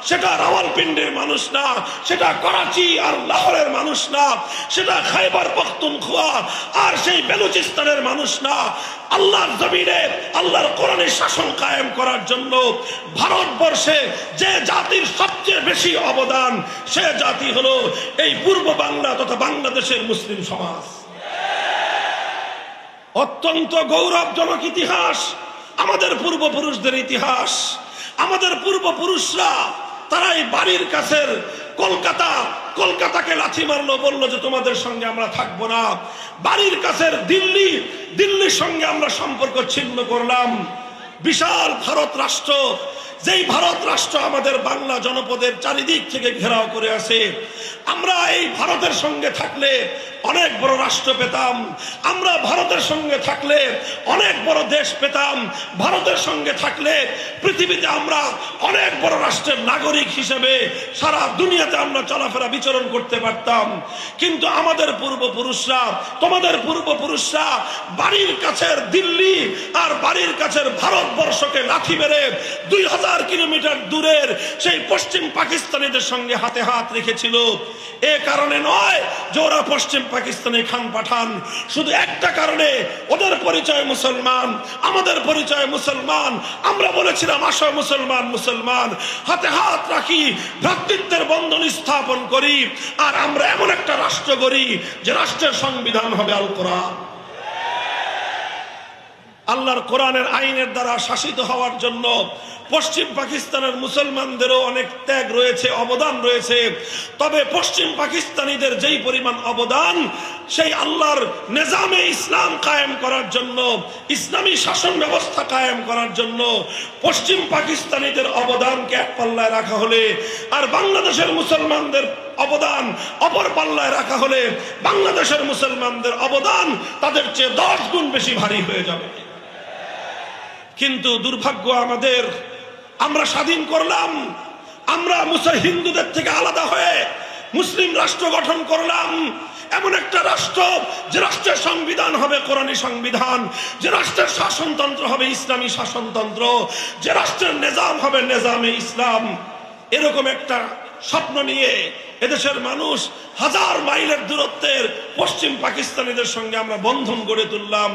সেটা রাওয়ালপিন্ডির মানুষ না, সেটা করাচি আর লাহোরের মানুষ না, সেটা খাইবার পখতুনখোয়া আর সেই বেলুচিস্তানের মানুষ না। আল্লাহর জমিনে আল্লাহর কোরআনের শাসন কায়েম করার জন্য ভারতবর্ষে যে জাতির সবচেয়ে বেশি অবদান, সে জাতি হলো এই পূর্ব বাংলা তথা বাংলাদেশের মুসলিম সমাজ। অত্যন্ত গৌরবজনক ইতিহাস আমাদের পূর্বপুরুষদের ইতিহাস। আমাদের পূর্বপুরুষরা তারাই বাড়ির কাছের কলকাতাকে লাথি মারলো, বললো যে তোমাদের সঙ্গে আমরা থাকবো না। বাড়ির কাছের দিল্লির সঙ্গে আমরা সম্পর্ক ছিন্ন করলাম। বিশাল ভারত রাষ্ট্র, যেই ভারত রাষ্ট্র আমাদের বাংলা জনপদের চারিদিক থেকে ঘেরাও করে আছে। আমরা এই ভারতের সঙ্গে থাকলে অনেক বড় রাষ্ট্র পেতাম, আমরা ভারতের সঙ্গে থাকলে অনেক বড় দেশ পেতাম, ভারতের সঙ্গে থাকলে পৃথিবীতে আমরা অনেক বড় রাষ্ট্রের নাগরিক হিসেবে সারা দুনিয়াতে আমরা চলাফেরা বিচরণ করতে পারতাম। কিন্তু আমাদের পূর্বপুরুষরা, তোমাদের পূর্বপুরুষরা বাড়ির কাছের দিল্লি আর বাড়ির কাছের ভারতবর্ষকে লাথি মেরে 2000 কিলোমিটার দূরের সেই পশ্চিম পাকিস্তানিদের সঙ্গে হাতে হাত রেখেছিল। এ কারণে নয় যে ওরা পশ্চিম পাকিস্তানি খান পাঠান, শুধু একটা কারণে, ওদের পরিচয় মুসলমান, আমাদের পরিচয় মুসলমান। আমরা বলেছিলাম আসো মুসলমান মুসলমান হাতে হাত রাখি, ভ্রাতৃত্বের বন্ধন স্থাপন করি, আর আমরা এমন একটা রাষ্ট্র গড়ি যে রাষ্ট্রের সংবিধান হবে আল কোরআন। আল্লাহর কোরআনের আইনের দ্বারা শাসিত হওয়ার জন্য পশ্চিম পাকিস্তানের মুসলমানদেরও অনেক ত্যাগ রয়েছে, অবদান রয়েছে। তবে পশ্চিম পাকিস্তানিদের যেই পরিমাণ অবদান, সেই আল্লাহর নিজামে ইসলাম কায়েম করার জন্য, ইসলামী শাসন ব্যবস্থা কায়েম করার জন্য পশ্চিম পাকিস্তানিদের অবদানকে এক পাল্লায় রাখা হলে আর বাংলাদেশের মুসলমানদের অবদান অপর পাল্লায় রাখা হলে বাংলাদেশের মুসলমানদের অবদান তাদের চেয়ে 10 গুণ বেশি ভারী হয়ে যাবে। কিন্তু দুর্ভাগ্য আমাদের, আমরা স্বাধীন করলাম, আমরা হিন্দুদের থেকে আলাদা হয়ে মুসলিম রাষ্ট্র গঠন করলাম। এমন একটা রাষ্ট্র যে রাষ্ট্রের সংবিধান হবে কোরআনী সংবিধান, যে রাষ্ট্রের শাসনতন্ত্র হবে ইসলামী শাসনতন্ত্র, যে রাষ্ট্রের নিজাম হবে নিজামে ইসলাম। এরকম একটা স্বপ্ন নিয়ে এদেশের মানুষ 1000 মাইলের দূরত্বের পশ্চিম পাকিস্তানিদের সঙ্গে আমরা বন্ধন গড়ে তুললাম।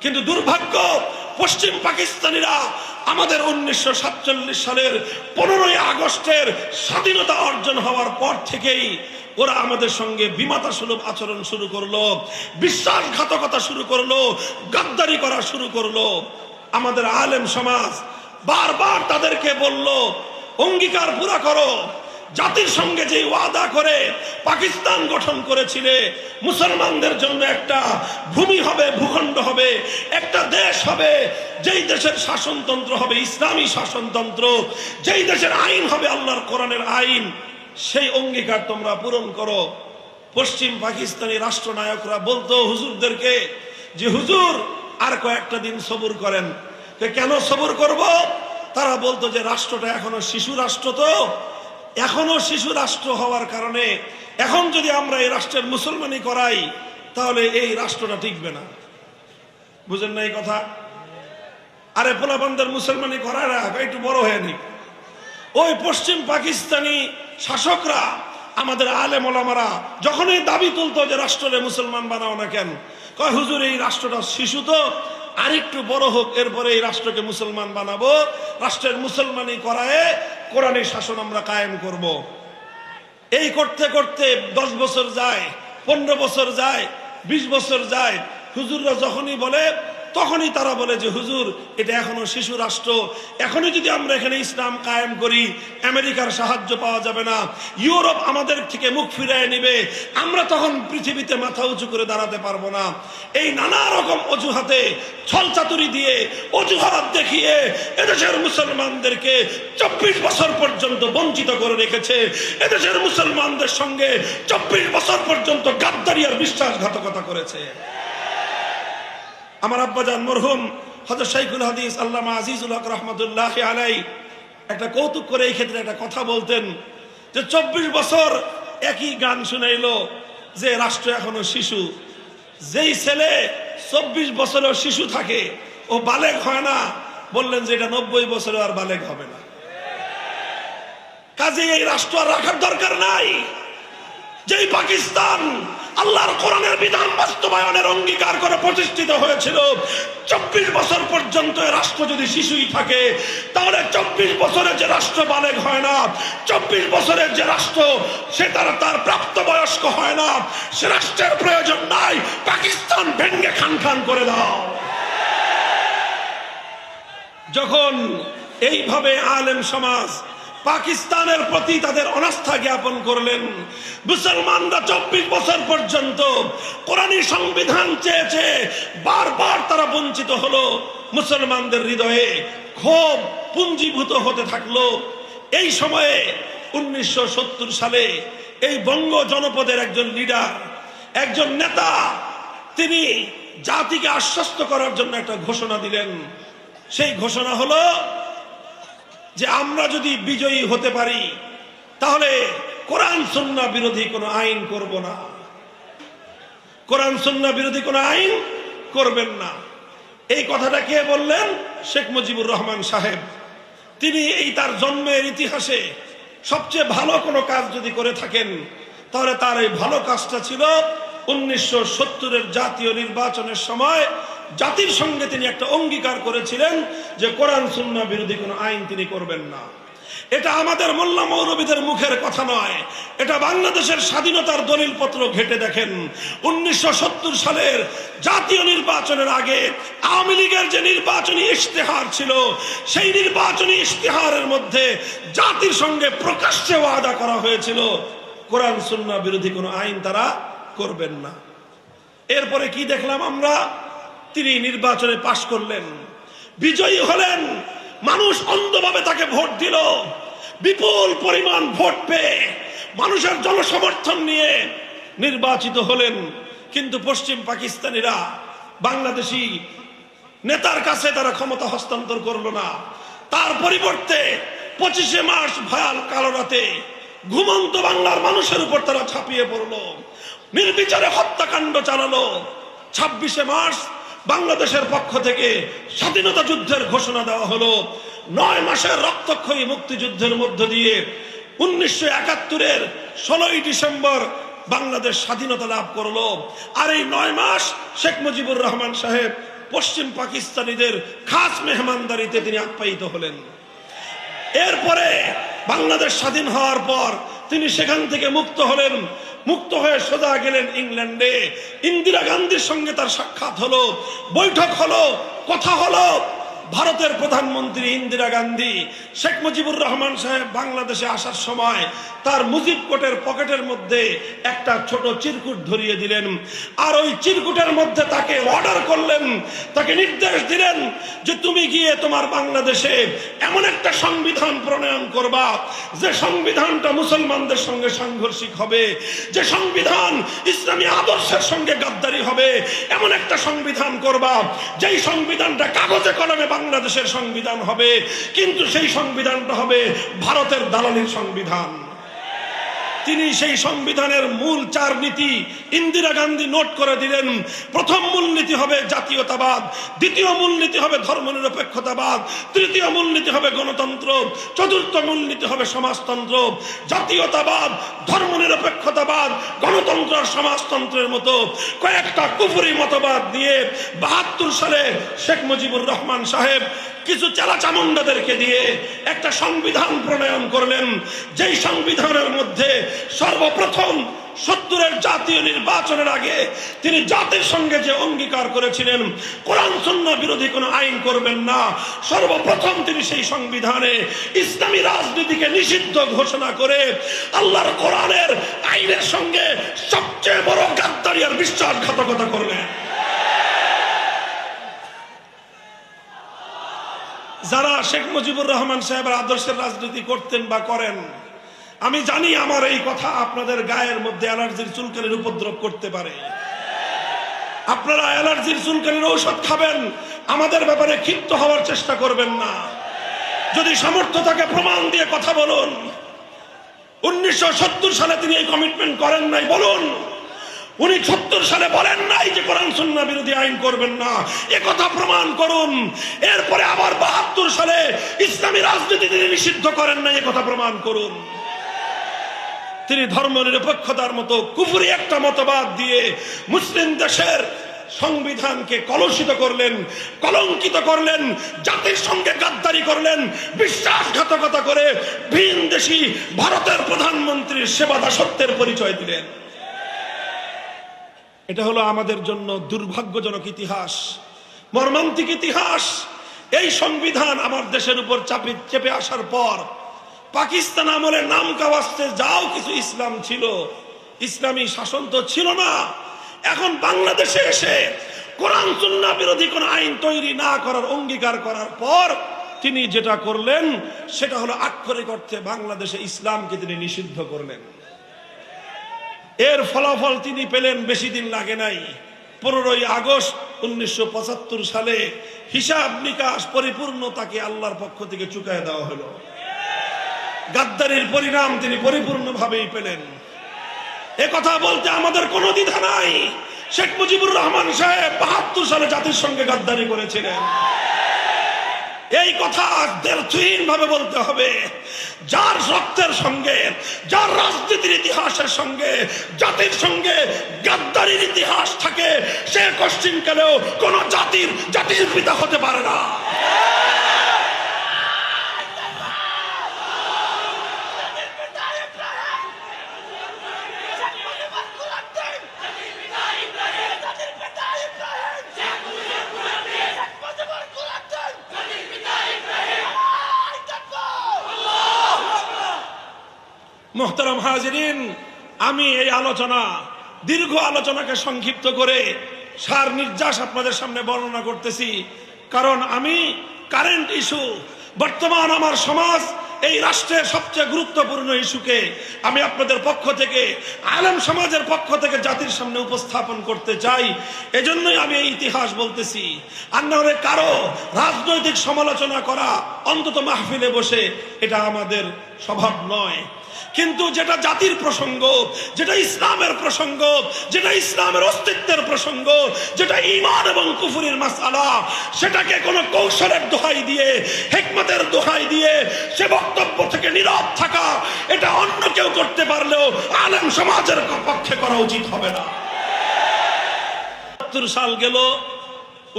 কিন্তু দুর্ভাগ্য, পশ্চিম পাকিস্তানিরা আমাদের 1947 সালের 15ই আগস্টের স্বাধীনতা অর্জন হওয়ার পর থেকেই ওরা আমাদের সঙ্গে বিমাতা সুলভ আচরণ শুরু করলো, বিশ্বাসঘাতকতা শুরু করলো, গাদ্দারি করা শুরু করলো। আমাদের আলেম সমাজ বারবার তাদেরকে বলল, অঙ্গীকার পুরা করো, জাতির সঙ্গে যে ওয়াদা করে পাকিস্তান গঠন করেছিলে, মুসলমানদের জন্য একটা ভূমি হবে, ভূখণ্ড হবে, একটা দেশ হবে, যেই দেশের শাসনতন্ত্র হবে ইসলামী শাসনতন্ত্র, যেই দেশের আইন হবে আল্লাহর কোরআনের আইন, সেই অঙ্গীকার তোমরা পূরণ করো। পশ্চিম পাকিস্তানি রাষ্ট্রনায়করা বলতো হুজুরদেরকে যে হুজুর আর কয়েকটা দিন সবুর করেন। কেন সবুর করব? তারা বলতো যে রাষ্ট্রটা এখনো শিশু রাষ্ট্র, তো এখনো শিশু রাষ্ট্র হওয়ার কারণে এখন যদি আমরা এই রাষ্ট্রের মুসলমানি করাই তাহলে এই রাষ্ট্রটা টিকবে না। বুঝেন না এই কথা? আরে পোলাপানদের মুসলমানি করায় না, একটু বড় হয়ে নি। ওই পশ্চিম পাকিস্তানি শাসকরা আমাদের আলেম ওলামারা যখনই দাবি তুলতো যে রাষ্ট্রে মুসলমান বানাও না কেন, কয় হুজুর এই রাষ্ট্রটা শিশু, তো আরেকটু বড় হোক, এরপরে এই রাষ্ট্রকে মুসলমান বানাবো, রাষ্ট্রের মুসলমানি করায় কোরআনী শাসন আমরা কায়েম করব। এই করতে করতে 10 বছর যায়, 15 বছর যায়, 20 বছর যায়। হুজুররা যখনই বলে তখনই তারা বলে যে হুজুর এটা এখনো শিশু রাষ্ট্র, এখনই যদি আমরা এখানে ইসলাম কায়েম করি আমেরিকার সাহায্য পাওয়া যাবে না, ইউরোপ আমাদের থেকে মুখ ফিরিয়ে নেবে, আমরা তখন পৃথিবীতে মাথা উঁচু করে দাঁড়াতে পারবো না। এই নানা রকম অজুহাতে, ছলচাতুরি দিয়ে, অজুহাত দেখিয়ে এদেশের মুসলমানদেরকে 24 বছর পর্যন্ত বঞ্চিত করে রেখেছে। এদেশের মুসলমানদের সঙ্গে 24 বছর পর্যন্ত গাদ্দারি আর বিশ্বাসঘাতকতা করেছে। আমার আব্বাজান মরহুম হযরত শাইখুল হাদিস আল্লামা আজিজুল হক রহমাতুল্লাহি আলাইহি একটা কৌতুক করে এই ক্ষেত্রে একটা কথা বলতেন যে 24 বছর একই গান শুনাইলো যে রাষ্ট্র এখনো শিশু। যেই ছেলে 24 বছরেও শিশু থাকে ও বালেগ হয় না, বললেন যে এটা 90 বছরে আর বালেগ হবে না। কাজে এই রাষ্ট্র আর রাখার দরকার নাই। যেই পাকিস্তান আল্লাহর কোরআনের বিধান বাস্তবায়নের অঙ্গীকার করে প্রতিষ্ঠিত হয়েছিল, 24 বছর পর্যন্ত রাষ্ট্র যদি শিশুই থাকে তাহলে 24 বছরের যে রাষ্ট্র বালেগ হয় না, 24 বছরের যে রাষ্ট্র সে তার প্রাপ্তবয়স্ক হয় না, সে রাষ্ট্রের প্রয়োজন নাই। পাকিস্তান ভেঙ্গে খান খান করে দাও। যখন এইভাবে আলেম সমাজ পাকিস্তানের প্রতি তাদের অনাস্থা জ্ঞাপন করলেন, মুসলমানরা 24 বছর পর্যন্ত কোরআনী সংবিধান চেয়েছে, বারবার তারা বঞ্চিত হলো। মুসলমানদের হৃদয়ে ক্ষোভ পুঞ্জীভূত হতে থাকলো। এই সময়ে 1970 সালে এই বঙ্গ জনপদের একজন লিডার, একজন নেতা, তিনি জাতিকে আশ্বস্ত করার জন্য একটা ঘোষণা দিলেন। সেই ঘোষণা হলো যে আমরা যদি বিজয়ী হতে পারি তাহলে কোরআন সুন্নাহ বিরোধী কোনো আইন করব না, কোরআন সুন্নাহ বিরোধী কোনো আইন করবেন না। এই কথাটা কে বললেন? শেখ মুজিবুর রহমান সাহেব। তিনি এই তার জন্মের ইতিহাসে সবচেয়ে ভালো কোনো কাজ যদি করে থাকেন তাহলে তার এই ভালো কাজটা ছিল 1970-এর জাতীয় নির্বাচনের সময় জাতির সঙ্গে তিনি একটা অঙ্গীকার করেছিলেন যে কোরআন সুন্নাহ বিরোধী কোনো আইন তিনি করবেন না। এটা আমাদের মোল্লা মৌলবীদের মুখের কথা নয়, এটা বাংলাদেশের স্বাধীনতার দলিলপত্র ঘেটে দেখেন। 1970 সালের জাতীয় নির্বাচনের আগে আওয়ামী লীগের যে নির্বাচনী ইশতেহার ছিল, সেই নির্বাচনী ইশতেহারের মধ্যে জাতির সঙ্গে প্রকাশ্যে ওয়াদা করা হয়েছিল কোরআন সুন্নাহ বিরোধী কোনো আইন তারা করবেন না। এরপরে কি দেখলাম আমরা? তিনি নির্বাচনে পাশ করলেন, বিজয়ী হলেন, মানুষ অন্ধভাবে তাকে ভোট দিল, বিপুল পরিমাণ ভোট পেয়ে মানুষের জনসমর্থন নিয়ে নির্বাচিত হলেন। কিন্তু পশ্চিম পাকিস্তানিরা বাংলাদেশি নেতার কাছে তারা ক্ষমতা হস্তান্তর করলো না। তার পরিবর্তে 25শে মার্চ ভয়াল কালো রাতে ঘুমন্ত বাংলার মানুষের উপর তারা ঝাঁপিয়ে পড়লো, নির্বিচারে হত্যাকাণ্ড চালালো। 26শে মার্চ বাংলাদেশের পক্ষ থেকে স্বাধীনতা যুদ্ধের ঘোষণা দেওয়া হলো। 9 মাসের রক্তক্ষয়ী মুক্তিযুদ্ধের মধ্য দিয়ে 1971-এর 16ই ডিসেম্বর বাংলাদেশ স্বাধীনতা লাভ করলো। আর এই 9 মাস শেখ মুজিবুর রহমান সাহেব পশ্চিম পাকিস্তানিদের খাস মেহমানদারিতে তিনি আপ্যায়িত হলেন। এরপরে বাংলাদেশ স্বাধীন হওয়ার পর তিনি সেখান থেকে মুক্ত হলেন। মুক্ত হয়ে সোজা গেলেন ইংল্যান্ডে। ইন্দিরা গান্ধীর সঙ্গে তার সাক্ষাৎ হলো, বৈঠক হলো, কথা হলো। ভারতের প্রধানমন্ত্রী ইন্দিরা গান্ধী শেখ মুজিবুর রহমান সাহেব বাংলাদেশে আসার সময় তার মুজিব কোটের পকেটের মধ্যে একটা ছোট চিরকুট ধরিয়ে দিলেন। আর ওই চিরকুটের মধ্যে তাকে অর্ডার করলেন, তাকে নির্দেশ দিলেন যে তুমি গিয়ে তোমার বাংলাদেশে এমন একটা সংবিধান প্রণয়ন করবা যে সংবিধানটা মুসলমানদের সঙ্গে সাংঘর্ষিক হবে, যে সংবিধান ইসলামী আদর্শের সঙ্গে গাদ্দারি হবে, এমন একটা সংবিধান করবা যেই সংবিধানটা কাগজে কলমে বাংলাদেশের সংবিধান হবে, কিন্তু সেই সংবিধানটা হবে ভারতের দালালির সংবিধান। তিনি সেই সংবিধানের মূল 4 নীতি ইন্দিরা গান্ধী নোট করে দিলেন। প্রথম মূলনীতি হবে জাতীয়তাবাদ, দ্বিতীয় মূলনীতি হবে ধর্মনিরপেক্ষতাবাদ, তৃতীয় মূলনীতি হবে গণতন্ত্র, চতুর্থ মূলনীতি হবে সমাজতন্ত্র। জাতীয়তাবাদ, ধর্মনিরপেক্ষতাবাদ, গণতন্ত্র আর সমাজতন্ত্রের মতো কয়েকটা কুফরি মতবাদ নিয়ে 72 সালে শেখ মুজিবুর রহমান সাহেব কিছু চেলা চামুন্ডাদেরকে দিয়ে একটা সংবিধান প্রণয়ন করলেন, যেই সংবিধানের মধ্যে সর্বপ্রথম 70-এর জাতীয় নির্বাচনের আগে তিনি জাতির সঙ্গে যে অঙ্গীকার করেছিলেন কোরআন সুন্নাহ বিরোধী কোনো আইন করবেন না, সর্বপ্রথম তিনি সেই সংবিধানে ইসলামী রাজনীতিকে নিষিদ্ধ ঘোষণা করে আল্লাহর কোরআনের আইনের সঙ্গে সবচেয়ে বড় গাদ্দারি আর বিশ্বাসঘাতকতা করলেন। যারা শেখ মুজিবুর রহমান সাহেবের আদর্শের রাজনীতি করতেন বা করেন, আমি জানি আমার এই কথা আপনাদের গায়ের মধ্যে অ্যালার্জির চুলকানির উপদ্রব করতে পারে। আপনারা অ্যালার্জির চুলকানির ঔষধ খাবেন, আমাদের ব্যাপারে ক্ষিপ্ত হওয়ার চেষ্টা করবেন না। যদি সামর্থ্য থাকে প্রমাণ দিয়ে কথা বলুন। 1970 সালে তিনি এই কমিটমেন্ট করেন নাই, বলুন। উনি 70 সালে বলেন নাই যে কোরআন সুন্নাহ বিরোধী আইন করবেন না, এ কথা প্রমাণ করুন। এরপরে আবার 72 সালে ইসলামী রাজনীতি তিনি নিষিদ্ধ করেন নাই, এ কথা প্রমাণ করুন। তিনি ধর্মনিরপেক্ষতার মতো কুফরি একটা মতবাদ দিয়ে মুসলিম দেশের সংবিধানকে কলুষিত করলেন, কলঙ্কিত করলেন, জাতির সঙ্গে গাদ্দারি করলেন, বিশ্বাসঘাতকতা করে ভিনদেশী ভারতের প্রধানমন্ত্রীর সেবা দাসত্বের পরিচয় দিলেন। এটা হলো আমাদের জন্য দুর্ভাগ্যজনক ইতিহাস, মর্মান্তিক ইতিহাস। এই সংবিধান আমার দেশের উপর চেপে আসার পর পাকিস্তান আমলে নাম কাওয়াস্তে যাও কিছু ইসলাম ছিল, ইসলামী শাসন তো ছিল না। এখন বাংলাদেশে এসে কোরআন সুন্নাহ বিরোধী কোন আইন তৈরি না করার অঙ্গীকার করার পর তিনি যেটা করলেন সেটা হলো আক্ষরিক অর্থে বাংলাদেশে ইসলামকে তিনি নিষিদ্ধ করলেন। এর ফলাফল তিনি পেলেন, বেশি দিন লাগে নাই। 15ই আগস্ট 1975 সালে হিসাব নিকাশ পরিপূর্ণ তাকে আল্লাহর পক্ষ থেকে চুকায় দেওয়া হলো। গাদ্দারির পরিণাম তিনি পরিপূর্ণভাবেই পেলেন। এ কথা বলতে আমাদের কোনো দ্বিধা নাই। শেখ মুজিবুর রহমান সাহেব 72 সালে জাতির সঙ্গে গাদ্দারি করেছিলেন। এই কথা দ্ব্যর্থহীন ভাবে বলতে হবে। যার রক্তের সঙ্গে, যার রাজনীতির ইতিহাসের সঙ্গে, জাতির সঙ্গে গাদ্দারির ইতিহাস থাকে, সে কশ্চিনকালেও কোন জাতির পিতা হতে পারে না। মুহতারাম হাজিরিন, আমি এই আলোচনা, দীর্ঘ আলোচনাকে সংক্ষিপ্ত করে সার নির্যাস আপনাদের সামনে বর্ণনা করতেছি, কারণ আমি কারেন্ট ইস্যু, বর্তমান আমার সমাজ, এই রাষ্ট্রের সবচেয়ে গুরুত্বপূর্ণ ইস্যুকে আমি আপনাদের পক্ষ থেকে, আলেম সমাজের পক্ষ থেকে জাতির সামনে উপস্থাপন করতে চাই। এজন্যই আমি এই ইতিহাস বলতেছি। আর না হলে কারো রাজনৈতিক সমালোচনা করা, অন্তত মাহফিলে বসে, এটা আমাদের স্বভাব নয়। কিন্তু যেটা জাতির প্রসঙ্গ, যেটা ইসলামের প্রসঙ্গ, যেটা ইসলামের অস্তিত্বের প্রসঙ্গ, যেটা ঈমান এবং কুফরির মাসআলা, সেটাকে কোনো কৌশলের দোহাই দিয়ে, হিকমতের দোহাই দিয়ে সে বক্তব্য থেকে নীরব থাকা, এটা অন্য কেউ করতে পারলেও আলেম সমাজের পক্ষে করা উচিত হবে না। ৭০ সাল গেল,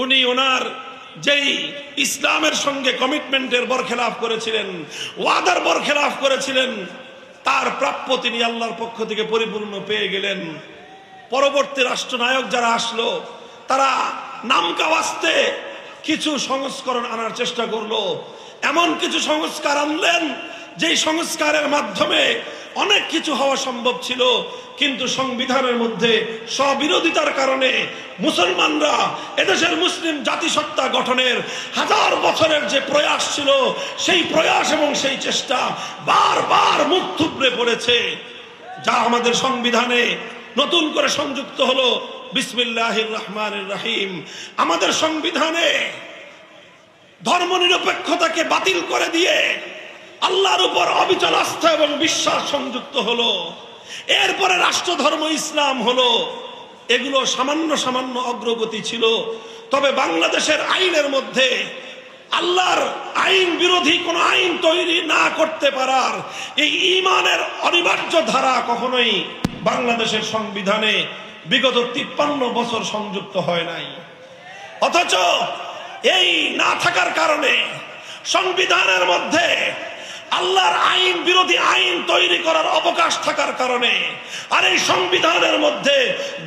উনি ওনার যেই ইসলামের সঙ্গে কমিটমেন্টের বরখেলাফ করেছিলেন, ওয়াদার বরখেলাফ করেছিলেন, তার প্রাপ্য তিনি আল্লাহর পক্ষ থেকে পরিপূর্ণ পেয়ে গেলেন। পরবর্তী রাষ্ট্রনায়ক যারা আসলো, তারা নামকা ওয়াস্তে কিছু সংস্করণ আনার চেষ্টা করলো। এমন কিছু সংস্কার আনলেন যেই সংস্কারের মাধ্যমে অনেক কিছু হওয়া সম্ভব ছিল, কিন্তু সংবিধানের মধ্যে স্ববিরোধিতার কারণে মুসলমানরা, এদেশের মুসলিম জাতিসত্তা গঠনের হাজার বছরের যে প্রয়াস ছিল, সেই প্রয়াস এবং সেই চেষ্টা বারবার মুখ থুবড়ে পড়েছে। যা আমাদের সংবিধানে নতুন করে সংযুক্ত হলো বিসমিল্লাহির রহমানির রহিম। আমাদের সংবিধানে ধর্মনিরপেক্ষতাকে বাতিল করে দিয়ে আল্লাহর উপর অবিচল আস্থা এবং বিশ্বাস সংযুক্ত হলো। এরপরে রাষ্ট্রধর্ম ইসলাম হলো। এগুলো সামান্য সামান্য অগ্রগতি ছিল। তবে বাংলাদেশের আইনের মধ্যে আল্লাহর আইন বিরোধী কোন আইন তৈরি না করতে পারার এই ঈমানের অনিবার্য ধারা কখনোই বাংলাদেশের সংবিধানে বিগত 53 বছর সংযুক্ত হয় নাই। অথচ এই না থাকার কারণে, সংবিধানের মধ্যে আল্লাহর আইন বিরোধী আইন তৈরি করার অবকাশ থাকার কারণে, আর এই সংবিধানের মধ্যে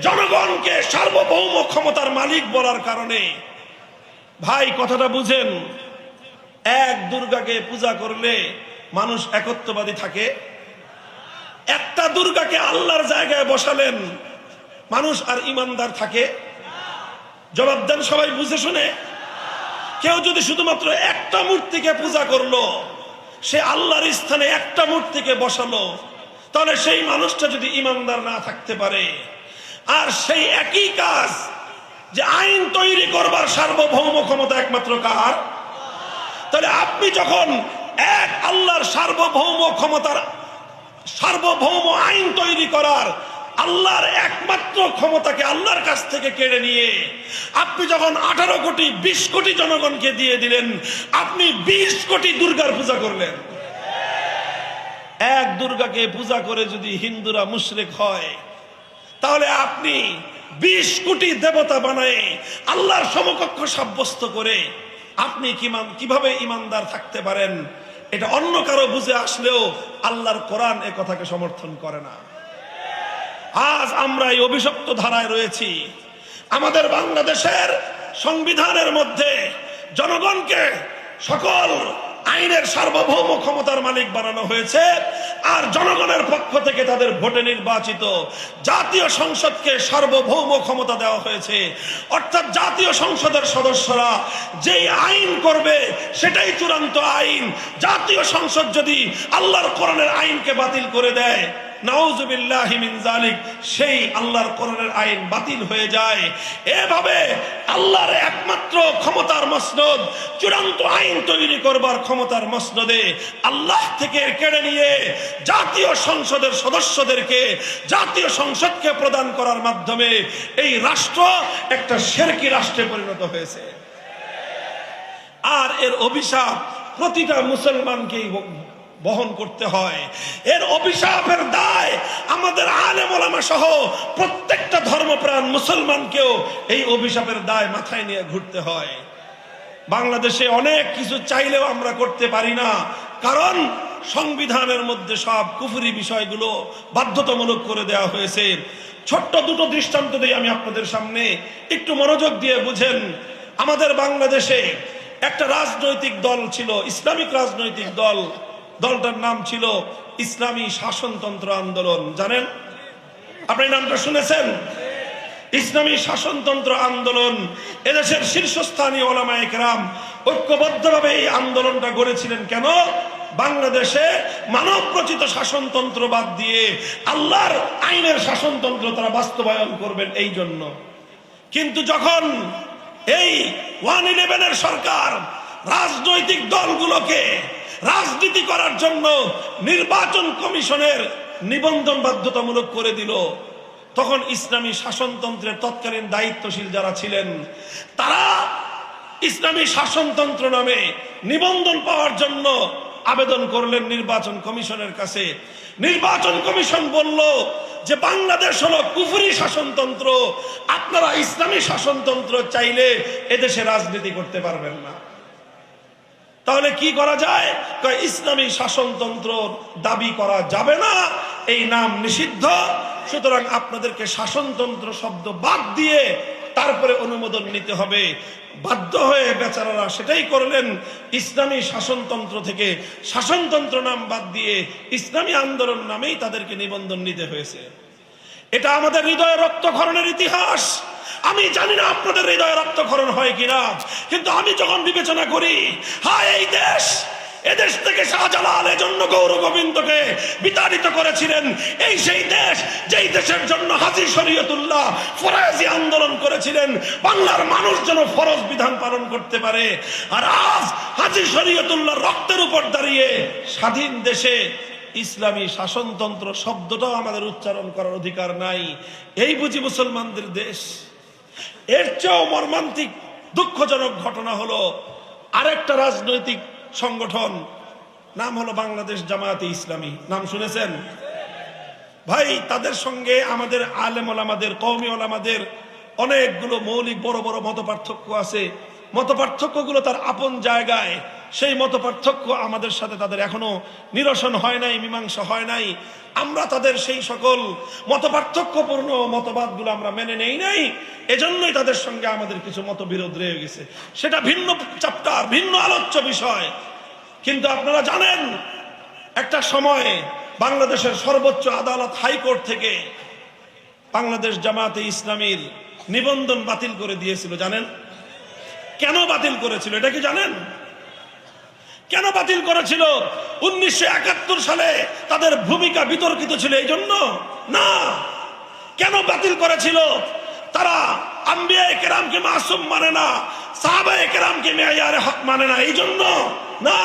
জনগণকে সার্বভৌম ক্ষমতার মালিক বলার কারণে, ভাই কথাটা বুঝেন, এক দুর্গাকে পূজা করলে মানুষ একত্ববাদী থাকে? একটা দুর্গাকে আল্লাহর জায়গায় বসালেন, মানুষ আর ইমানদার থাকে? জবাব দেন সবাই বুঝে শুনে। কেউ যদি শুধুমাত্র একটা মূর্তিকে পূজা করলো, সে আল্লাহর স্থানে একটা মূর্তিকে বসালো, তাহলে সেই মানুষটা যদি ইমানদার না থাকতে পারে, আর সেই একই কাজ যে আইন তৈরি করবার সার্বভৌম ক্ষমতা একমাত্র কার? তাহলে আপনি যখন এক আল্লাহর সার্বভৌম ক্ষমতার, সার্বভৌম আইন তৈরি করার আল্লাহর একমাত্র ক্ষমতাকে আল্লাহর কাছ থেকে কেড়ে নিয়ে আপনি যখন 18 কোটি 20 কোটি জনগণকে দিয়ে দিলেন, আপনি 20 কোটি দুর্গার পূজা করলেন। এক দুর্গাকে পূজা করে যদি হিন্দুরা মুশরিক হয়, তাহলে আপনি 20 কোটি দেবতা বানায় আল্লাহর সমকক্ষ সাব্যস্ত করে আপনি কিভাবে ইমানদার থাকতে পারেন? এটা অন্য কারো বুঝে আসলেও আল্লাহর কোরআন এ কথাকে সমর্থন করে না। আজ আমরা এই অভিশপ্ত ধারায় রয়েছি। আমাদের বাংলাদেশের সংবিধানের মধ্যে জনগণকে সকল আইনের সার্বভৌম ক্ষমতার মালিক বানানো হয়েছে, আর জনগণের পক্ষ থেকে তাদের ভোটে নির্বাচিত জাতীয় সংসদকে সার্বভৌম ক্ষমতা দেওয়া হয়েছে। অর্থাৎ জাতীয় সংসদের সদস্যরা যেই আইন করবে সেটাই চূড়ান্ত আইন। জাতীয় সংসদ যদি আল্লাহর কোরআনের আইনকে বাতিল করে দেয়, নাউযুবিল্লাহি মিন যালিক, সেই আল্লাহর কোরআনের আইন বাতিল হয়ে যায়। এভাবে আল্লাহর একমাত্র ক্ষমতার মসনদ, চূড়ান্ত আইন তৈরি করবার ক্ষমতার মসনদে আল্লাহ থেকে কেড়ে নিয়ে জাতীয় সংসদের সদস্যদেরকে, জাতীয় সংসদকে প্রদান করার মাধ্যমে এই রাষ্ট্র একটা শিরকি রাষ্ট্রে পরিণত হয়েছে। আর এর অভিশাপ প্রতিটা মুসলমানকেই বহন করতে হয়। এর অভিশাপের দায় আমাদের আলেম ওলামা সহ প্রত্যেকটা ধর্মপ্রাণ মুসলমানকেও এই অভিশাপের দায় মাথায় নিয়ে ঘুরতে হয়। বাংলাদেশে অনেক কিছু চাইলেও আমরা করতে পারি না, কারণ সংবিধানের মধ্যে সব কুফরি বিষয়গুলো বাধ্যতামূলক করে দেওয়া হয়েছে। ছোট্ট দুটো দৃষ্টান্ত দিয়ে আমি আপনাদের সামনে, একটু মনোযোগ দিয়ে বুঝেন। আমাদের বাংলাদেশে একটা রাজনৈতিক দল ছিল, ইসলামিক রাজনৈতিক দল, দলটার নাম ছিল ইসলামী শাসনতন্ত্র আন্দোলন। জানেন, আপনি নামটা শুনেছেন? ইসলামী শাসনতন্ত্র আন্দোলন। এদেশের শীর্ষস্থানীয় ওলামায়ে কেরাম ঐক্যবদ্ধভাবে এই আন্দোলনটা গড়েছিলেন। কেন? বাংলাদেশে মানব রচিত শাসনতন্ত্র বাদ দিয়ে আল্লাহর আইনের শাসনতন্ত্র তারা বাস্তবায়ন করবেন এই জন্য। কিন্তু যখন এই 111 সরকার রাজনৈতিক দলগুলোকে রাজনীতি করার জন্য নির্বাচন কমিশনের নিবন্ধন বাধ্যতামূলক করে দিল, তখন ইসলামী শাসনতন্ত্রের তৎকালীন দায়িত্বশীল যারা ছিলেন তারা ইসলামী শাসনতন্ত্র নামে নিবন্ধন পাওয়ার জন্য আবেদন করলেন নির্বাচন কমিশনের কাছে। নির্বাচন কমিশন বলল যে বাংলাদেশ হলো কুফরি শাসনতন্ত্র, আপনারা ইসলামী শাসনতন্ত্র চাইলে এদেশে রাজনীতি করতে পারবেন না। তাহলে কি করা যায়? ইসলামী শাসনতন্ত্র দাবি করা যাবে না, এই নাম নিষিদ্ধ, সুতরাং আপনাদেরকে শাসনতন্ত্র শব্দ বাদ দিয়ে তারপরে অনুমোদন নিতে হবে। বাধ্য হয়ে বেচারারা সেটাই করলেন, ইসলামী শাসনতন্ত্র থেকে শাসনতন্ত্র নাম বাদ দিয়ে ইসলামী আন্দোলন নামেই তাদেরকে নিবন্ধন নিতে হয়েছে। এটা আমাদের হৃদয়ে রক্তক্ষরণের ইতিহাস। আমি জানি না আপনাদের হৃদয়ে রক্তক্ষরণ হয় কিনা, কিন্তু আমি যখন বিবেচনা করি, হায় এই দেশ, এদেশ থেকে শাহজালাল এজন্য গৌর গোবিন্দকে বিতাড়িত করেছিলেন। এই সেই দেশ যেই দেশের জন্য হাজী শরীয়তুল্লাহ ফরজি আন্দোলন করেছিলেন, বাংলার মানুষ যেন ফরজ বিধান পালন করতে পারে। আর আজ হাজী শরীয়তুল্লাহ রক্তের উপর দাঁড়িয়ে স্বাধীন দেশে ইসলামী শাসনতন্ত্র শব্দটাও আমাদের উচ্চারণ করার অধিকার নাই। এই বুঝি মুসলমানদের দেশ? এর চেয়েও মর্মান্তিক দুঃখজনক ঘটনা হলো আরেকটা রাজনৈতিক সংগঠন, নাম হলো বাংলাদেশ জামায়াতে ইসলামী। নাম শুনেছেন ভাই? তাদের সঙ্গে আমাদের আলেম ওলামাদের, কওমি ওলামাদের অনেকগুলো মৌলিক বড় বড় মত পার্থক্য আছে। মত পার্থক্যগুলো তার আপন জায়গায়, সেই মত পার্থক্য আমাদের সাথে তাদের এখনো নিরসন হয় নাই, মীমাংসা হয় নাই। আমরা তাদের সেই সকল মত পার্থক্যপূর্ণ মতবাদগুলো আমরা মেনে নেই নাই, এজন্যই তাদের সঙ্গে আমাদের কিছু মতবিরোধ রয়ে গেছে। সেটা ভিন্ন চ্যাপ্টার, ভিন্ন আলোচ্য বিষয়। কিন্তু আপনারা জানেন, একটা সময়ে বাংলাদেশের সর্বোচ্চ আদালত হাইকোর্ট থেকে বাংলাদেশ জামায়াতে ইসলামীর নিবন্ধন বাতিল করে দিয়েছিল। জানেন কেন বাতিল করেছিল? এটা কি জানেন কেন বাতিল করেছিল? 1971 সালে তাদের ভূমিকা বিতর্কিত ছিল এই জন্য না। কেন বাতিল করেছিল? তারা আম্বিয়ায়ে কেরামকে মাসুম মানে না, সাহাবায়ে কেরামকে মেয়ারে হক মানে না, এই জন্য না,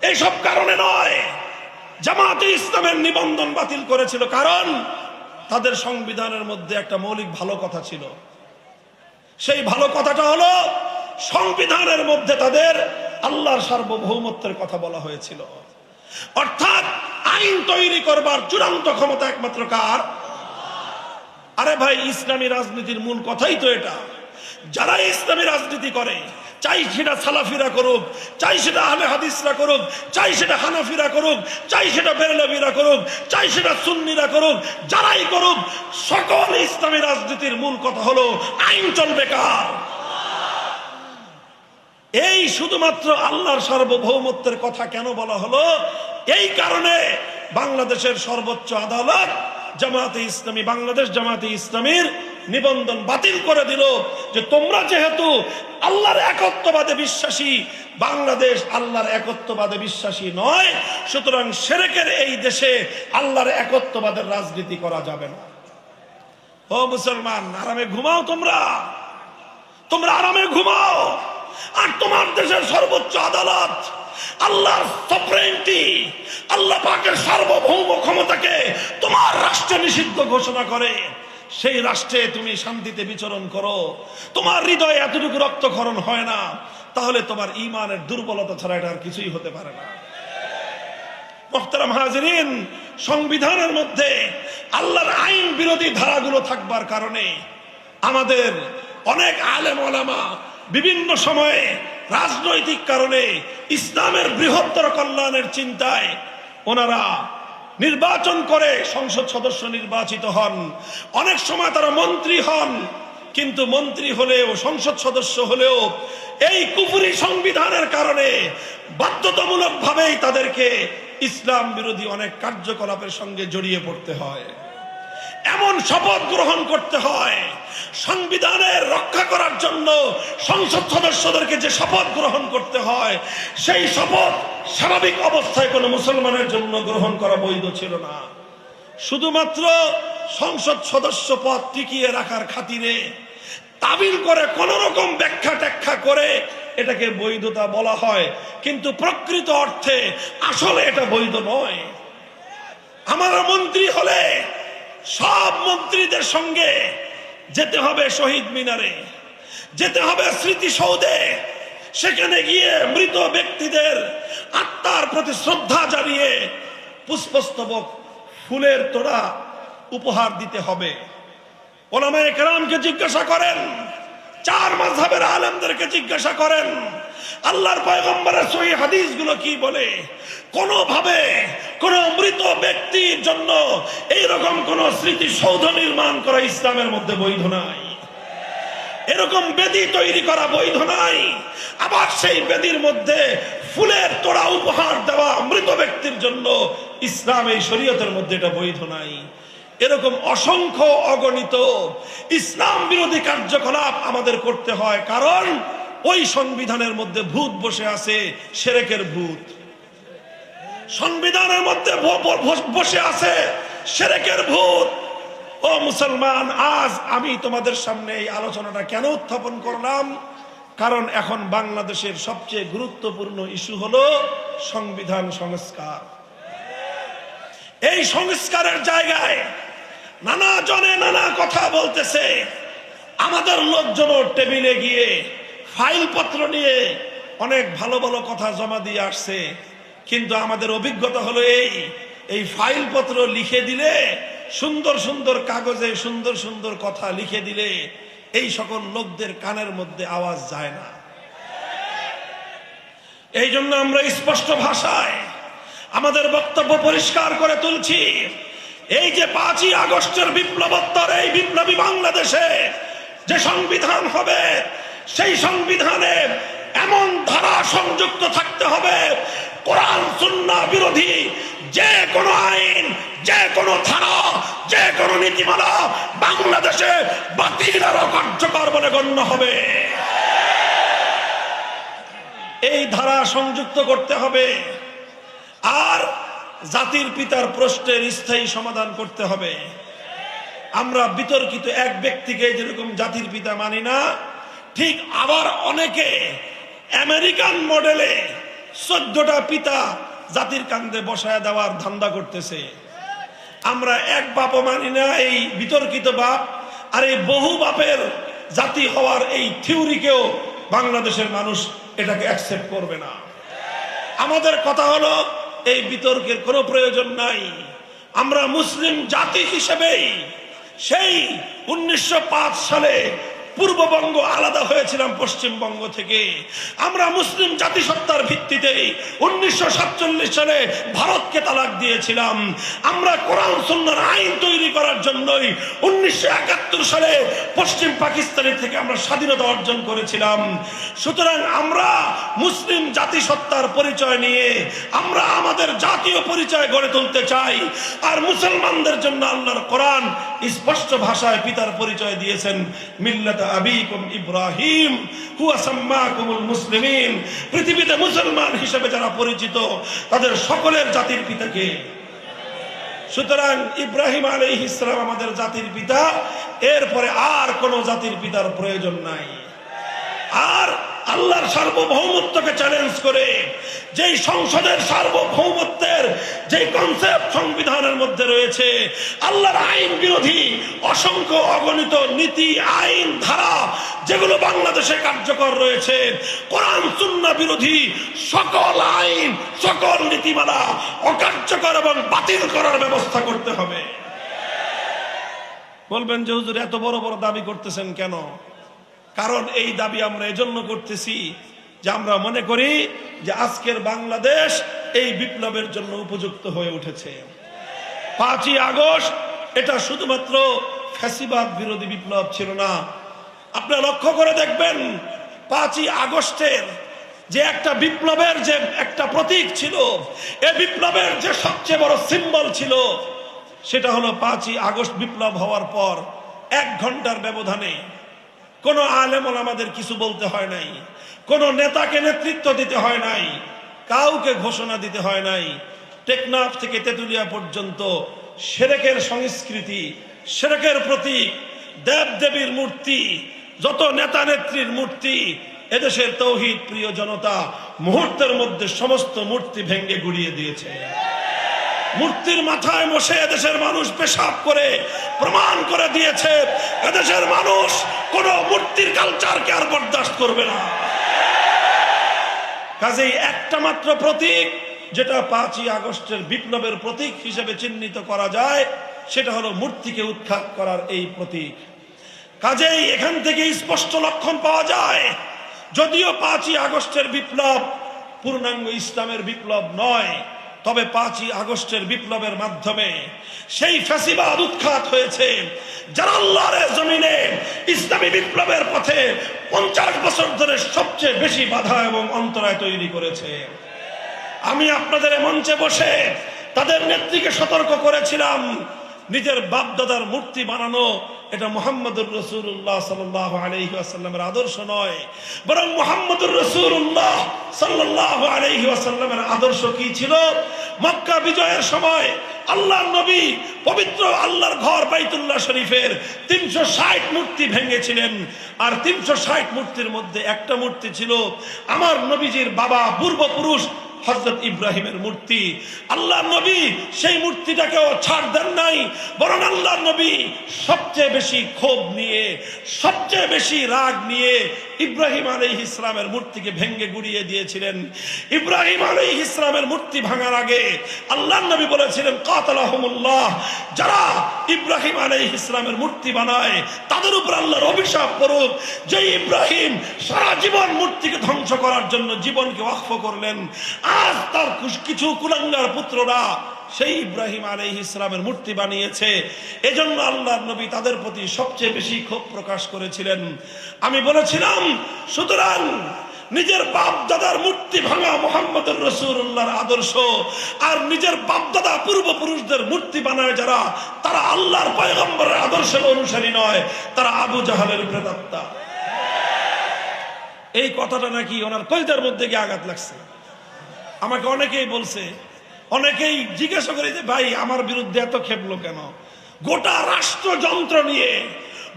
এইসব কারণে নয়। জামায়াতে ইসলামের নিবন্ধন বাতিল করেছিল কারণ তাদের সংবিধানের মধ্যে একটা মৌলিক ভালো কথা ছিল। সেই ভালো কথাটা হলো সংবিধানের মধ্যে তাদের আল্লাহর সার্বভৌমত্বের কথা বলা হয়েছিল। অর্থাৎ আইন তৈরি করবার চূড়ান্ত ক্ষমতা একমাত্র কার? আরে ভাই, ইসলামী রাজনীতির মূল কথাই তো এটা। যারা ইসলামী রাজনীতি করে, চাই সেটা সালাফিরা করুক, চাই সেটা আহলে হাদিসরা করুক, চাই সেটা হানাফিরা করুক, চাই সেটা বেরলভীরা করুক, চাই সেটা সুন্নিরা করুক, যারাই করুক, সকল ইসলামী রাজনীতির মূল কথা হলো আইন চলবে কার? এই শুধুমাত্র আল্লাহর সার্বভৌমত্বের কথা কেন বলা হলো? এই কারণে বাংলাদেশের সর্বোচ্চ আদালত জামায়াতে ইসলামী, বাংলাদেশ জামায়াতে ইসলামীর নিবন্ধন বাতিল করে দিল যে তোমরা যেহেতু আল্লাহর একত্ববাদে বিশ্বাসী, বাংলাদেশ আল্লাহর একত্ববাদে বিশ্বাসী নয়, সুতরাং শিরকের এই দেশে আল্লাহর একত্ববাদের রাজনীতি করা যাবে না। ও মুসলমান, আরামে ঘুমাও, তোমরা আরামে ঘুমাও। আর তোমার দেশের সর্বোচ্চ আদালত আল্লাহর সফরেন্টি, আল্লাহ পাকের সার্বভৌম ক্ষমতাকে তোমার রাষ্ট্রে নিষিদ্ধ ঘোষণা করে, সেই রাষ্ট্রে তুমি শান্তিতে বিচরণ করো, তোমার হৃদয়ে এতটুকু রক্তক্ষরণ হয় না, তাহলে তোমার ঈমানের দুর্বলতা ছাড়া এটা আর কিছুই হতে পারে না। মুহতারাম হাজিরিন, সংবিধানের মধ্যে আল্লাহর আইন বিরোধী ধারাগুলো থাকবার কারণে আমাদের অনেক আলেম ওলামা বিভিন্ন সময়ে রাজনৈতিক কারণে ইসলামের বৃহত্তর কল্যাণের চিন্তায় ওনারা নির্বাচন করে সংসদ সদস্য নির্বাচিত হন, অনেক সময় তারা মন্ত্রী হন, কিন্তু মন্ত্রী হলেও সংসদ সদস্য হলেও এই কুফরি সংবিধানের কারণে বাধ্যতামূলকভাবেই তাদেরকে ইসলাম বিরোধী অনেক কার্যকলাপের সঙ্গে জড়িয়ে পড়তে হয়। এমন শপথ গ্রহণ করতে হয়, সংবিধানের রক্ষা করার জন্য সংসদ সদস্যদেরকে যে শপথ গ্রহণ করতে হয়, সেই শপথ স্বাভাবিক অবস্থায় কোনো মুসলমানের জন্য গ্রহণ করা বৈধ ছিল না। শুধুমাত্র সংসদ সদস্য পদ টিকিয়ে রাখার খাতিরে তাবিল করে কোন রকম ব্যাখ্যা ট্যাখ্যা করে এটাকে বৈধতা বলা হয়, কিন্তু প্রকৃত অর্থে আসলে এটা বৈধ নয়। আমার মন্ত্রী হলে সব মন্ত্রীদের সঙ্গে যেতে হবে শহীদ মিনারে, যেতে হবে স্মৃতিসৌধে, সেখানে গিয়ে মৃত ব্যক্তিদের আত্মার প্রতি শ্রদ্ধা জানিয়ে পুষ্পস্তবক ফুলের তোড়া উপহার দিতে হবে। ওলামায়ে কেরামকে জিজ্ঞাসা করেন, চার মাযহাবের আলেমদেরকে জিজ্ঞাসা করেন, আল্লাহর পয়গম্বরের সহিহ হাদিসগুলো কি বলে। কোনোভাবে কোন মৃত ব্যক্তির জন্য এইরকম কোন স্মৃতিসৌধ নির্মাণ করা ইসলামের মধ্যে বৈধ নাই, এরকম বেদি তৈরি করা বৈধ নাই। আবার সেই বেদির মধ্যে ফুলের তোড়া উপহার দেওয়া মৃত ব্যক্তির জন্য ইসলাম এই শরীয়তের মধ্যে এটা বৈধ নাই। এরকম অসংখ্য অগণিত ইসলাম বিরোধী কার্যকলাপ আমাদের করতে হয়, কারণ ওই সংবিধানের মধ্যে ভূত বসে আছে, শিরকের ভূত। সংবিধানের মধ্যে বসে আছে শিরকের ভূত। ও মুসলমান, আজ আমি তোমাদের সামনে এই আলোচনাটা কেন উত্থাপন করলাম? কারণ এখন বাংলাদেশের সবচেয়ে গুরুত্বপূর্ণ ইস্যু হলো সংবিধান সংস্কার। এই সংস্কারের জায়গায় নানা জনে নানা কথা বলতেছে। আমাদের লোকজন টেবিলে গিয়ে ফাইলপত্র নিয়ে অনেক ভালো ভালো কথা জমা দিয়ে আসছে, কিন্তু আমাদের অভিজ্ঞতা হলো এই ফাইলপত্র লিখে দিলে, সুন্দর সুন্দর কাগজে সুন্দর সুন্দর কথা লিখে দিলে এই সকল লোকদের কানের মধ্যে আওয়াজ যায় না। এই জন্য আমরা স্পষ্ট ভাষায় আমাদের বক্তব্য পরিষ্কার করে তুলছি। এই যে 5ই আগস্টের বিপ্লবোত্তর এই বিপ্লবী বাংলাদেশে যে সংবিধান হবে, সেই সংবিধানে এমন ধারা সংযুক্ত থাকতে হবে, কোরআন সুন্নাহ বিরোধী যে কোনো আইন, যে কোনো ধারা, যে কোনো নীতিমালা বাংলাদেশে বাতিল আর কার্যকর বলে গণ্য হবে। এই ধারা সংযুক্ত করতে হবে। আর জাতির পিতার প্রশ্নের স্থায়ী সমাধান করতে হবে। আমরা বিতর্কিত এক ব্যক্তিকে যেরকম জাতির পিতা মানি না, ঠিক আবার অনেকে আমেরিকান মডেলে 14টা পিতা জাতির কান্দে বসায় দেওয়ার ধান্দা করতেছে। আমরা এক বাপও মানি না, এই বিতর্কিত বাপ। আর এই বহু বাপের জাতি হওয়ার এই থিওরিকেও বাংলাদেশের মানুষ এটাকে অ্যাকসেপ্ট করবে না। আমাদের কথা হলো এই বিতর্কের কোনো প্রয়োজন নাই। আমরা মুসলিম জাতি হিসেবেই সেই 1905 সালে পূর্ববঙ্গ আলাদা হয়েছিলাম পশ্চিমবঙ্গ থেকে। আমরা মুসলিম জাতিসত্তার ভিত্তিতে 1947 সালে ভারতকে তালাক দিয়েছিলাম। আমরা কোরআন সুন্নাহর আইন তৈরি করার জন্যই 1971 সালে পশ্চিম পাকিস্তানের থেকে আমরা স্বাধীনতা অর্জন করেছিলাম। সুতরাং আমরা মুসলিম জাতিসত্তার পরিচয় নিয়ে আমরা আমাদের জাতীয় পরিচয় গড়ে তুলতে চাই। আর মুসলমানদের জন্য আল্লাহর কোরআন স্পষ্ট ভাষায় পিতার পরিচয় দিয়েছেন, মিল্লাত আবিকুম ইব্রাহিম হুয়া সাম্মাকুমুল মুসলিমিন। পৃথিবীতে মুসলমান হিসেবে যারা পরিচিত তাদের সকলের জাতির পিতাকে। সুতরাং ইব্রাহিম আলাইহিস সালাম আমাদের জাতির পিতা, এরপরে আর কোন জাতির পিতার প্রয়োজন নাই। আর আল্লাহর সার্বভৌমত্বকে চ্যালেঞ্জ করে যেই সংসদের সার্বভৌমত্বের যে কনসেপ্ট সংবিধানের মধ্যে রয়েছে, আল্লাহর আইন বিরোধী অসংখ্য অগণিত নীতি, আইন, ধারা যেগুলো বাংলাদেশে কার্যকর রয়েছে, কোরআন সুন্নাহ বিরোধী সকল আইন, সকল নীতিমালা অকার্যকর এবং বাতিল করার ব্যবস্থা করতে হবে। বলবেন যে হুজুর এত বড় বড় দাবি করতেছেন কেন? কারণ এই দাবি আমরা এজন্য করতেছি যে আমরা মনে করি যে আজকের বাংলাদেশ এই বিপ্লবের জন্য উপযুক্ত হয়ে উঠেছে। 5ই আগস্ট এটা শুধুমাত্র ফ্যাসিবাদ বিরোধী বিপ্লব ছিল না, আপনি লক্ষ্য করে দেখবেন 5ই আগস্টের যে একটা বিপ্লবের যে একটা প্রতীক ছিল, এই বিপ্লবের যে সবচেয়ে বড় সিম্বল ছিল, সেটা হলো 5ই আগস্ট বিপ্লব হওয়ার পর 1 ঘন্টার ব্যবধানে কোনো আলেম ওলামাদের কিছু বলতে হয় নাই, কোনো নেতাকে নেতৃত্ব দিতে হয় নাই, কাউকে ঘোষণা দিতে হয় নাই। টেকনাফ থেকে তেতুলিয়া পর্যন্ত শিরকের সংস্কৃতি, শিরকের প্রতীক, দেব দেবীর মূর্তি, যত নেতা নেত্রীর মূর্তি, এদেশের তৌহিদ প্রিয় জনতা মুহূর্তের মধ্যে সমস্ত মূর্তি ভেঙে গুড়িয়ে দিয়েছে। মূর্তির মাথায় বসে এদেশের মানুষ পেশাব করে প্রমাণ করে দিয়েছে এদেশের মানুষ কোন মূর্তির কালচারকে আর বরদাস্ত করবে না। কাজেই একটা মাত্র প্রতীক যেটা 5ই আগস্টের বিপ্লবের প্রতীক হিসেবে চিহ্নিত করা যায়, সেটা হলো মূর্তিকে উৎখাত করার এই প্রতীক। কাজেই এখান থেকে স্পষ্ট লক্ষণ পাওয়া যায়, যদিও 5ই আগস্টের বিপ্লব পূর্ণাঙ্গ ইসলামের বিপ্লব নয়, তবে 5ই আগস্টের বিপ্লবের মাধ্যমে সেই ফ্যাসিবাদ উৎখাত হয়েছে যারা আল্লাহর জমিনে ইসলামী বিপ্লবের পথে 50 বছর ধরে সবচেয়ে বেশি বাধা এবং অন্তরায় তৈরি করেছে। আমি আপনাদের মঞ্চে বসে তাদের নেত্রীকে সতর্ক করেছিলাম, নিজের বাপ দাদার মূর্তি বানানো এটা মুহাম্মদুর রাসূলুল্লাহ সাল্লাল্লাহু আলাইহি ওয়াসাল্লামের আদর্শ নয়, বরং মুহাম্মদুর রাসূলুল্লাহ সাল্লাল্লাহু আলাইহি ওয়াসাল্লামের আদর্শ কি ছিল? মক্কা বিজয়ের সময় আল্লাহর নবী পবিত্র আল্লাহর ঘর বাইতুল্লাহ শরীফের 360 মূর্তি ভেঙেছিলেন, আর 360 মূর্তির মধ্যে একটা মূর্তি ছিল আমার নবীজির বাবা পূর্বপুরুষ হযরত ইব্রাহিমের মূর্তি। আল্লাহর নবী সেই মূর্তিটাকেও ছাড় দেন নাই, বরং আল্লাহর নবী সবচেয়ে বেশি ক্ষোভ নিয়ে, সবচেয়ে বেশি রাগ নিয়ে ইব্রাহিম আলাইহিস সালামের মূর্তিকে ভেঙে গুড়িয়ে দিয়েছিলেন। ইব্রাহিম আলাইহিস সালামের মূর্তি ভাঙার আগে আল্লাহর নবী বলেছিলেন, কাতালাহুমুল্লাহ, যারা ইব্রাহিম আলাইহিস সালামের মূর্তি বানায় তাদের উপর আল্লাহর অভিশাপ পড়ুক। যে ইব্রাহিম সারা জীবন মূর্তিকে ধ্বংস করার জন্য জীবনকে ওয়াকফ করলেন, আজ তার কিছু কুলাঙ্গার পুত্ররা সেই ইব্রাহিম আলাইহিস সালামের মূর্তি বানিয়েছে। এজন্য আল্লাহর নবী তাদের প্রতি সবচেয়ে বেশি ক্ষোভ প্রকাশ করেছিলেন। আমি বলেছিলাম, সুতরাং নিজের বাপ দাদার মূর্তি ভাঙা মুহাম্মদুর রাসূলুল্লাহর আদর্শ, আর নিজের বাপ দাদা পূর্বপুরুষদের মূর্তি বানায় যারা, তারা আল্লাহর পয়গম্বরের আদর্শের অনুসারী নয়, তারা আবু জাহালের প্রেতাত্মা। এই কথাটা নাকি ওনার কলিজার মধ্যে গিয়ে আঘাত লাগছে। আমাকে অনেকেই বলছে, অনেকেই জিজ্ঞাসা করে যে ভাই আমার বিরুদ্ধে এত খেপলো কেন? গোটা রাষ্ট্রযন্ত্র নিয়ে,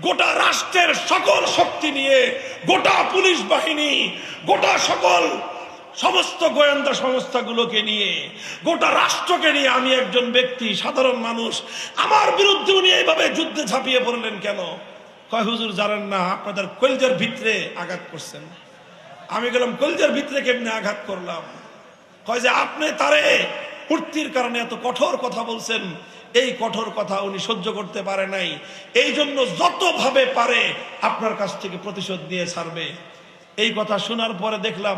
গোটা রাষ্ট্রের সকল শক্তি নিয়ে, গোটা পুলিশ বাহিনী, গোটা সমস্ত গোয়েন্দা সংস্থাগুলোকে নিয়ে, গোটা রাষ্ট্রকে নিয়ে আমি একজন ব্যক্তি, সাধারণ মানুষ, আমার বিরুদ্ধে উনি এইভাবে যুদ্ধে ঝাঁপিয়ে পড়লেন কেন? কয় হুজুর জানেন না, আপনাদের কলিজার ভিতরে আঘাত করছেন। আমি গেলাম, কলিজার ভিতরে কেমনে আঘাত করলাম? কয় যে আপনি তারে মূর্তির কারণে এত কঠোর কথা বলছেন, এই কঠোর কথা উনি সহ্য করতে পারে নাই, এই জন্য যতভাবে পারে আপনার কাছ থেকে প্রতিশোধ নিয়ে ছাড়বে। এই কথা শোনার পরে দেখলাম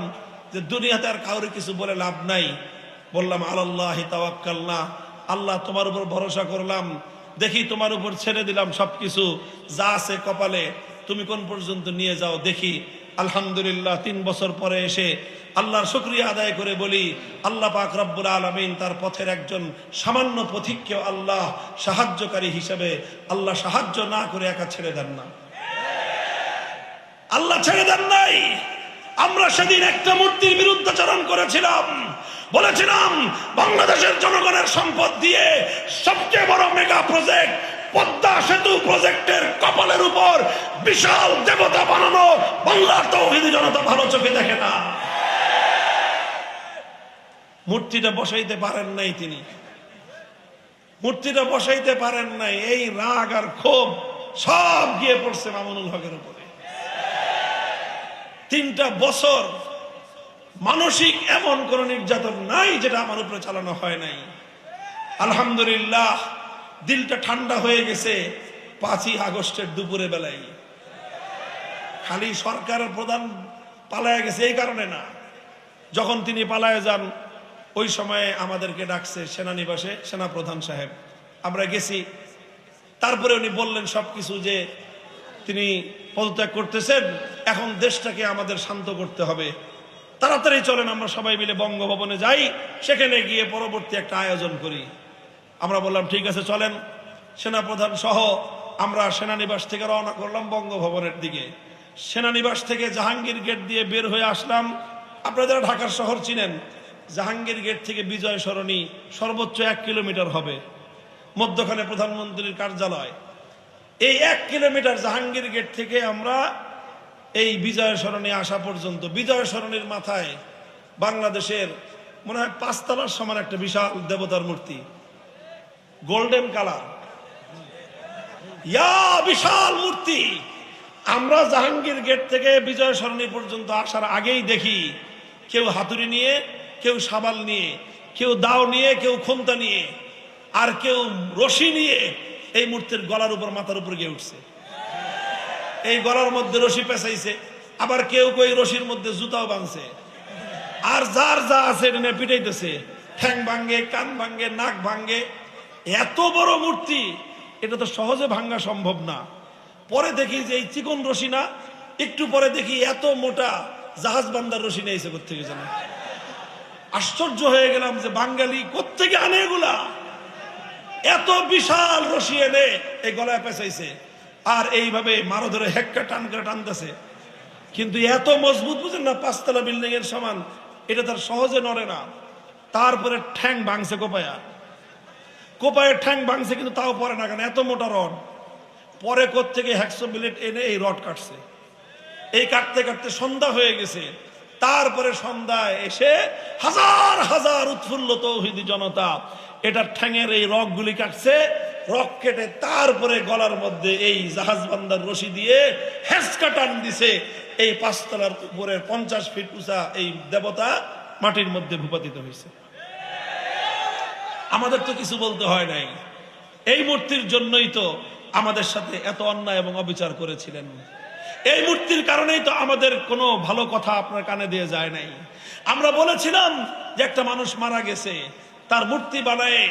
যে দুনিয়াতে আর কাউরে কিছু বলে লাভ নাই। বললাম, আলাল্লাহি তাওয়াক্কালনা, আল্লাহ তোমার উপর ভরসা করলাম, দেখি তোমার উপর ছেড়ে দিলাম সবকিছু, যা আছে কপালে তুমি কোন পর্যন্ত নিয়ে যাও দেখি। আলহামদুলিল্লাহ 3 বছর পরে এসে আল্লাহর শুকরিয়া আদায় করে বলি, আল্লাহ পাক রব্বুল আলামিন তার পথের একজন সামান্য পথিককে আল্লাহ সাহায্যকারী হিসেবে আল্লাহ সাহায্য না করে একা ছেড়ে দেন না। আল্লাহ ছেড়ে দেন নাই। আমরা সেদিন একটা মূর্তির বিরুদ্ধাচরণ করেছিলাম, বলেছিলাম বাংলাদেশের জনগণের সম্পদ দিয়ে সবচেয়ে বড় মেগা প্রজেক্ট পদ্মা সেতু প্রজেক্টের কপালের উপর বিশাল দেবতা বানানো বাংলার তৌহিদি জনতা ভালো চোখে দেখে না। মূর্তিটা বসাইতে পারেন নাই, তিনি মূর্তিটা বসাইতে পারেন নাই। এই রাগ আর ক্ষোভ সব গিয়ে পড়ছে মামুনুল হকের উপরে। 3টা বছর মানসিক এমন কোন নির্যাতন নাই যেটা আমার উপরে চালানো হয় নাই। আলহামদুলিল্লাহ দিলটা ঠান্ডা হয়ে গেছে 5ই আগস্টের দুপুরে বেলায়। খালি সরকারের প্রধান পালায় গেছে এই কারণে না, যখন তিনি পালায় যান ওই সময়ে আমাদেরকে ডাকছে সেনানিবাসে সেনা প্রধান সাহেব, আমরা গেছি। তারপরে উনি বললেন সবকিছু, যে তিনি পদত্যাগ করতেছেন। এখন দেশটাকে আমাদের শান্ত করতে হবে, তাড়াতাড়ি চলেন আমরা সবাই মিলে বঙ্গভবনে যাই, সেখানে গিয়ে পরবর্তী একটা আয়োজন করি। আমরা বললাম ঠিক আছে চলেন। সেনাপ্রধান সহ আমরা সেনানিবাস থেকে রওনা করলাম বঙ্গভবনের দিকে। সেনানিবাস থেকে জাহাঙ্গীর গেট দিয়ে বের হয়ে আসলাম। আপনারা যারা ঢাকার শহর চিনেন, জাহাঙ্গীর গেট থেকে বিজয় সরণি সর্বোচ্চ 1 কিলোমিটার হবে, মধ্যখানে প্রধানমন্ত্রীর কার্যালয়। এই 1 কিলোমিটার জাহাঙ্গীর গেট থেকে আমরা এই বিজয় সরণি আসা পর্যন্ত, বিজয় সরণির মাথায় বাংলাদেশের মনে হয় 5 তলার সমান একটা বিশাল দেবতার মূর্তি, গোল্ডেন কালার, বিশাল মূর্তি। আমরা জাহাঙ্গীর গেট থেকে বিজয় সরণি পর্যন্ত আসার আগেই দেখি কেউ হাতুড়ি নিয়ে, কেউ শাবাল নিয়ে, কেউ দাও নিয়ে, কেউ খন্তা নিয়ে, আর কেউ রশি নিয়ে এই মূর্তির গলার উপর, মাথার উপর গিয়ে উঠছে। এই গলার মধ্যে রশি পেঁচাইছে, আবার কেউ কেউ রশির মধ্যে জুতাও বাঁধছে, আর যার যা আছে এটা নিয়ে পিটাইতেছে, ঠ্যাং ভাঙ্গে, কান ভাঙ্গে, নাক ভাঙ্গে। এত বড় মূর্তি, এটা তো সহজে ভাঙ্গা সম্ভব না। পরে দেখি যে এই চিকন রশি না, একটু পরে দেখি এত মোটা জাহাজ বান্দার রশি নিয়েছে কোত্থেকে জানো। আশ্চর্য হয়ে গেলাম যে বাঙালি কোত্থেকে আনে এগুলা, এত বিশাল রশি এনে এই গলায় পেঁচাইছে, আর এইভাবে মারো ধরে হেক্কা টান করে টানতেছে। কিন্তু এত মজবুত, বুঝেন না, 5 তলা বিল্ডিং এর সমান, এটা তার সহজে নড়ে না। তারপরে ঠ্যাং ভাঙছে, কোপায়ের ঠ্যাং ভাঙছে, কিন্তু তাও পরে না, কেন এত মোটা রড। পরে কোত্থেকে হ্যাকসো বিলেট এনে এই রড কাটছে। এই কাটতে কাটতে সন্ধ্যা হয়ে গেছে। তারপরে সন্ধ্যায় এসে হাজার হাজার উৎফুল্ল তৌহিদি জনতা এটার ঠ্যাঙের এই রগগুলি কাটছে, রক কেটে তারপরে গলার মধ্যে এই জাহাজ বান্দার রশি দিয়ে হেঁচকা টান দিছে। এই 5 তলার উপরের 50 ফিট উঁচা এই দেবতা মাটির মধ্যে ভূপাতিত হয়েছে। আমাদের তো কিছু বলতে হয় নাই, এই মূর্তির জন্যই তো আমাদের সাথে এত অন্যায় এবং অবিচার করেছিলেন। এই মূর্তির কারণেই তো আমাদের কোনো ভালো কথা আপনার কানে দিয়ে যায় নাই। আমরা বলেছিলাম যে একটা মানুষ মারা গেছে, তার মূর্তি বানায়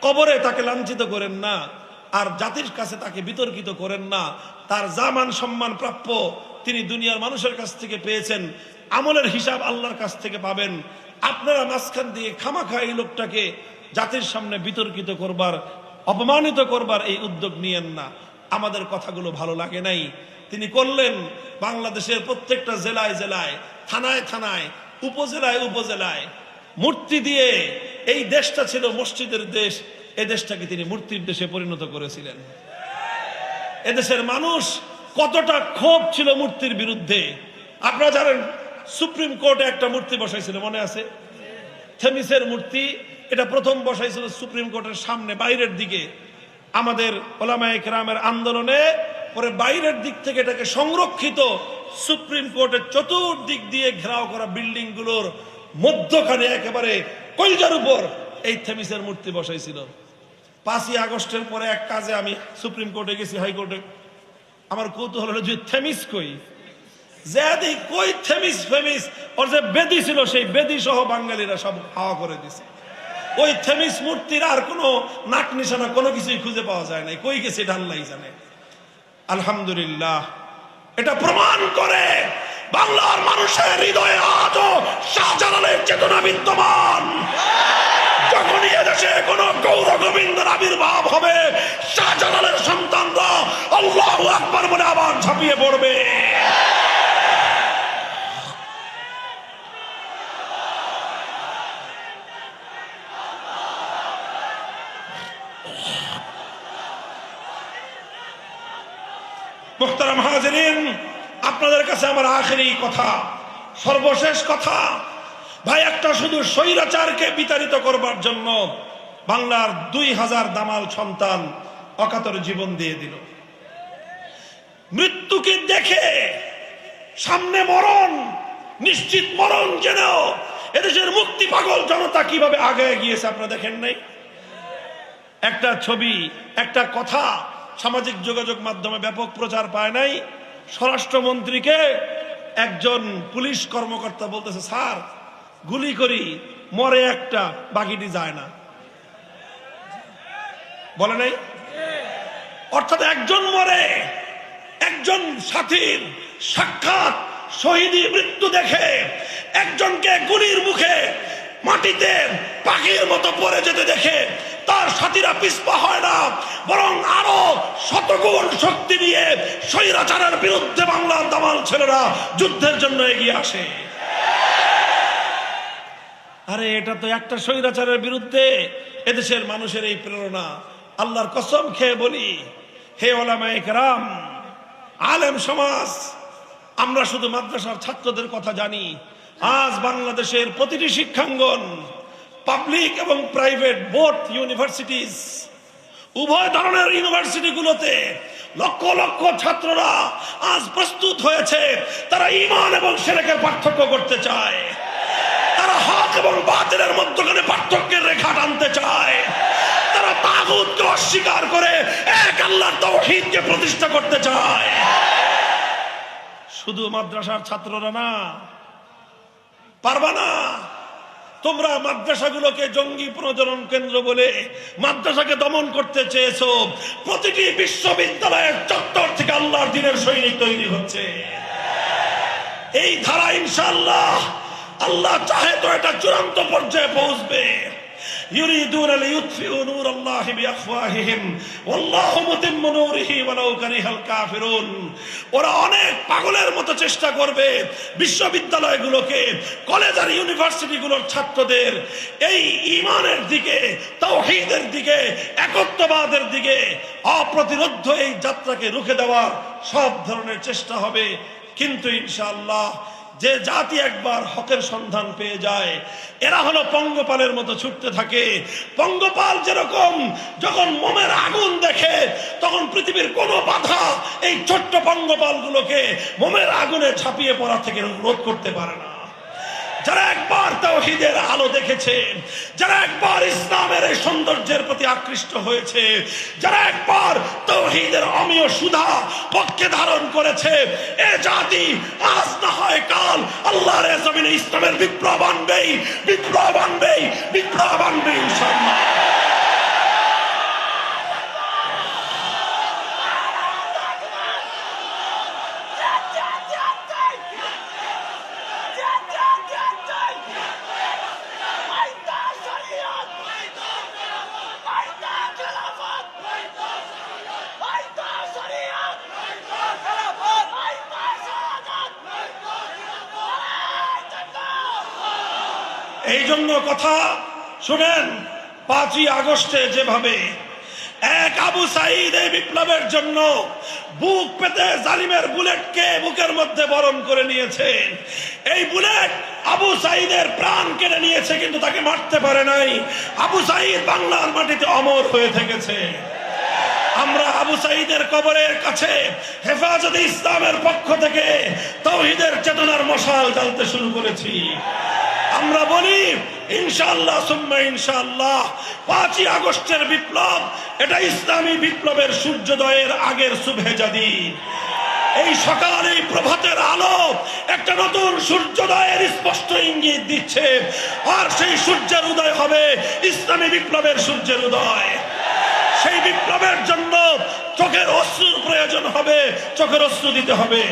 কবরে তাকে লাঞ্ছিত করেন না, আর জাতির কাছে তাকে বিতর্কিত করেন না। তার যা মান সম্মান প্রাপ্য তিনি দুনিয়ার মানুষের কাছ থেকে পেয়েছেন, আমলের হিসাব আল্লাহর কাছ থেকে পাবেন। আপনারা মাঝখান দিয়ে খামাখা এই লোকটাকে জাতির সামনে বিতর্কিত করবার, অপমানিত করবার এই উদ্যোগ নিয়েন না। আমাদের কথাগুলো ভালো লাগে নাই, তিনি করলেন। বাংলাদেশের প্রত্যেকটা জেলায় জেলায়, থানায় থানায়, উপজেলায় উপজেলায় মূর্তি দিয়ে, এই দেশটা ছিল মসজিদের দেশ, এই দেশটাকে তিনি মূর্তির দেশে পরিণত করেছিলেন। এদেশের মানুষ কতটা ক্ষোভ ছিল মূর্তির বিরুদ্ধে। আপনারা জানেন, সুপ্রিম কোর্টে একটা মূর্তি বসাইছিল, মনে আছে? থেমিসের মূর্তি, এটা প্রথম বসাইছিল সুপ্রিম কোর্টের সামনে বাইরের দিকে। আমাদের ওলামায়ে কেরামের আন্দোলনে পরে বাইরের দিক থেকে এটাকে সংরক্ষিত সুপ্রিম কোর্টের চতুর্দিক দিয়ে ঘেরাও করা বিল্ডিং গুলোর মধ্যখানে একেবারে কলজার উপর এই থেমিসের মূর্তি বসাইছিল। 5ই আগস্টের পরে এক কাজে আমি সুপ্রিম কোর্টে গেছি, হাইকোর্টে। আমার কৌতূহল হলো যে থেমিস কই, যে কই থেমিস ফেমিস, ওর যে বেদি ছিল সেই বেদি সহ বাঙালিরা সব হাওয়া করে দিছে। ওই থেমিস মূর্তির আর কোনো নাক নিশানা কোনো কিছুই খুঁজে পাওয়া যায় না, কই গেছে এটা আল্লাহই জানে। আলহামদুলিল্লাহ, এটা প্রমাণ করে বাংলার মানুষের হৃদয়ে আজও শাহজালালের চেতনা বিদ্যমান। যখনই এদেশে কোন গৌর গোবিন্দের আবির্ভাব হবে, শাহজালালের সন্তানরা আল্লাহু আকবার বলে আবার ঝাঁপিয়ে পড়বে। মুহতারাম হাজিরিন, আপনাদের কাছে আমার আখেরি কথা, সর্বশেষ কথা। ভাই, একটা শুধু স্বৈরাচারকে বিতাড়িত করবার জন্য বাংলার 2000 দামাল সন্তান অকাতরে জীবন দিয়ে দিল। মৃত্যুকে দেখে, সামনে মরণ, নিশ্চিত মরণ জেনেও এদেশের মুক্তি পাগল জনতা কিভাবে আগে গিয়েছে আপনারা দেখেন নাই? একটা ছবি, একটা কথা সামাজিক যোগাযোগ মাধ্যমে ব্যাপক প্রচার পায় নাই? স্বরাষ্ট্রমন্ত্রীকে একজন পুলিশ কর্মকর্তা বলতেছে, স্যার গুলি করি, মরে একটা, বাকিটি যায় না। বলে নাই? অর্থাৎ একজন মরে, একজন সাথীর সাক্ষাৎ শহীদি মৃত্যু দেখে একজনকে গুলির মুখে মাটিতে পাখির মতো পড়ে যেতে দেখে তার সাথীরা পিছপা হয় না, বরং আরো শতগুণ শক্তি নিয়ে স্বৈরাচারের বিরুদ্ধে বাংলার দামাল ছেলেরা যুদ্ধের জন্য এগিয়ে আসে। আরে এটা তো একটা স্বৈরাচারের বিরুদ্ধে এদেশের মানুষের এই প্রেরণা। আল্লাহর কসম খেয়ে বলি, হে ওলামায়ে কেরাম, আলেম সমাজ, আমরা শুধু মাদ্রাসার ছাত্রদের কথা জানি। আজ বাংলাদেশের প্রতিটি শিক্ষাঙ্গন, পাবলিক এবং প্রাইভেট বোথ ইউনিভার্সিটিজ, উভয় ধরনের ইউনিভার্সিটিগুলোতে লক্ষ লক্ষ ছাত্ররা আজ প্রস্তুত হয়েছে। তারা ঈমান এবং শিরকের পার্থক্য করতে চায়, তারা হক এবং বাতিলের মধ্যখানে পার্থক্যের রেখা টানতে চায়, তারা তাগুতকে অস্বীকার করে এক আল্লাহর তাওহীদকে প্রতিষ্ঠা করতে চায়। শুধু মাদ্রাসার ছাত্ররা না, পারবা না। তোমরা মাদ্রাসাগুলোকে জঙ্গি প্রজনন কেন্দ্র বলে মাদ্রাসাকে দমন করতে চেয়েছো। প্রতিটি বিশ্ববিদ্যালয়ের চত্বর থেকে আল্লাহর দ্বীনের সৈনিক তৈরি হচ্ছে। এই ধারা ইনশাআল্লাহ আল্লাহ চাহে তো এটা চূড়ান্ত পর্যায়ে পৌঁছবে। ইউরিদুনা লিইউতফিউ নূরাল্লাহি বিআফওয়াহিহিম ওয়াল্লাহু মুতিম্মু নূরিহি ওয়ালাউ কারিহাল কাফিরুন। ওরা অনেক পাগলের মতো চেষ্টা করবে বিশ্ববিদ্যালয়গুলোকে, কলেজ আর ইউনিভার্সিটিগুলোর ছাত্রদের এই ঈমানের দিকে, তাওহীদের দিকে, একত্ববাদের দিকে অপ্রতিরোধ্য এই যাত্রাকে রুখে দেওয়ার সব ধরনের চেষ্টা হবে। কিন্তু ইনশাআল্লাহ যে জাতি একবার হকের সন্ধান পেয়ে যায়, এরা হলো পঙ্গপালের মতো ছুটতে থাকে। পঙ্গপাল যেরকম যখন মোমের আগুন দেখে তখন পৃথিবীর কোনো বাধা এই ছোট্ট পঙ্গপালগুলোকে মোমের আগুনে ঝাঁপিয়ে পড়া থেকে রোধ করতে পারে না। যারা একবার তাওহীদের আলো দেখেছে, যারা একবার ইসলামের এই সৌন্দর্যের প্রতি আকৃষ্ট হয়েছে, যারা একবার তাওহীদের অমীয় সুধা পক্ষে ধারণ করেছে, এ জাতি আজ না হয় কাল আল্লাহর এই জমিনে ইসলামের বিপ্লব আনবেই, বিপ্লব আনবেই, বিপ্লব আনবেই ইনশাআল্লাহ। এই জন্য কথা শুনেন, 5ই আগস্টে যেভাবে এক আবু সাঈদ এই বিপ্লবের জন্য বুক পেতে জালিমের বুলেটকে বুকের মধ্যে বরণ করে নিয়েছেন, এই বুলেট আবু সাঈদের প্রাণ কেড়ে নিয়েছে কিন্তু তাকে মারতে পারে নাই। আবু সাঈদ বাংলার মাটিতে অমর হয়ে থেকেছে। আমরা আবু সাঈদের কবরের কাছে হেফাজতে ইসলামের পক্ষ থেকে তাওহীদের চেতনার মশাল জ্বালতে শুরু করেছি। আমরা বলি ইনশাআল্লাহ সুম্মা ইনশাআল্লাহ 5ই আগস্টের বিপ্লব এটা ইসলামী বিপ্লবের সূর্যোদয়ের আগের সুবহে জাদিদ। এই সকাল, এই প্রভাতের আলো একটা নতুন সূর্যোদয়ের স্পষ্ট ইঙ্গিত দিচ্ছে। আর সেই সূর্যের উদয় হবে ইসলামী বিপ্লবের সূর্যের উদয়। সেই বিপ্লবের জন্য চোখের অশ্রুর প্রয়োজন হবে, চোখের অশ্রু দিতে হবে,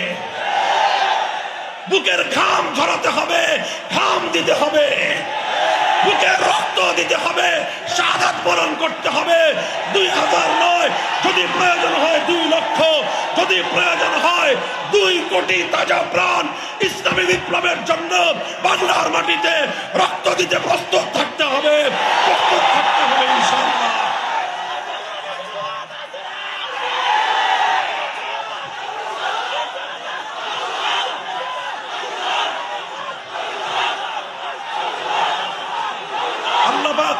বুকের ঘাম ঝরাতে হবে, ঘাম দিতে হবে, বুকের রক্ত দিতে হবে, শাহাদাত বরণ করতে হবে। 2000 নয়, যদি প্রয়োজন হয় 2 লক্ষ, যদি প্রয়োজন হয় 2 কোটি তাজা প্রাণ ইসলামী বিপ্লবের জন্য বাংলার মাটিতে রক্ত দিতে প্রস্তুত থাকতে হবে, প্রস্তুত থাকতে হবে ইনশাআল্লাহ।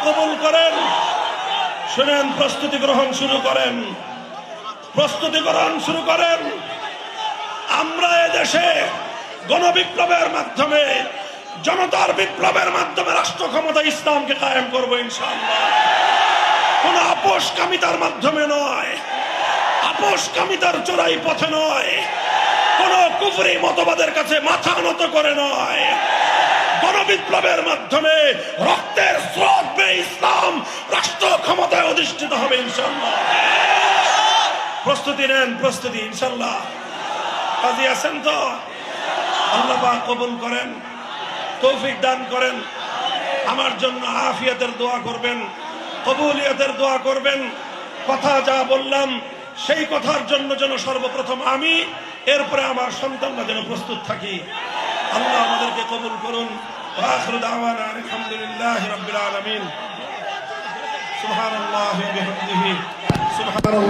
কবুল করেন। শুনেন, প্রস্তুতি গ্রহণ শুরু করেন, প্রস্তুতি গ্রহণ শুরু করেন। আমরা এদেশে গণবিপ্লবের মাধ্যমে, জনতার বিপ্লবের মাধ্যমে রাষ্ট্র ক্ষমতা ইসলামকে কায়েম করবো ইনশাআল্লাহ। কোন আপোষকামিতার মাধ্যমে নয়, আপোষকামিতার চোরাই পথে নয়, কোন কুফরি মতবাদের কাছে মাথা নত করে নয়। গণবিপ্লবের মাধ্যমে রক্তের স্রোত বেয়ে ইসলাম রাষ্ট্র ক্ষমতায় অধিষ্ঠিত হবে ইনশাআল্লাহ। প্রস্তুতি নেন, প্রস্তুতি ইনশাআল্লাহ। কাজী আছেন তো? আল্লাহ পাক কবুল করেন, তৌফিক দান করেন। আমার জন্য আফিয়াতের দোয়া করবেন, কবুলিয়তের দোয়া করবেন। কথা যা বললাম সেই কথার জন্য যেন সর্বপ্রথম আমি, এরপরে আমার সন্তানরা যেন প্রস্তুত থাকি। আল্লাহ আমাদেরকে কবুল করুন। ওয়া আখিরু দাওয়ানা আলহামদুলিল্লাহি রাব্বিল আলামিন। সুবহানাল্লাহি ওয়া বিহামদিহি সুবহানাল্লাহ।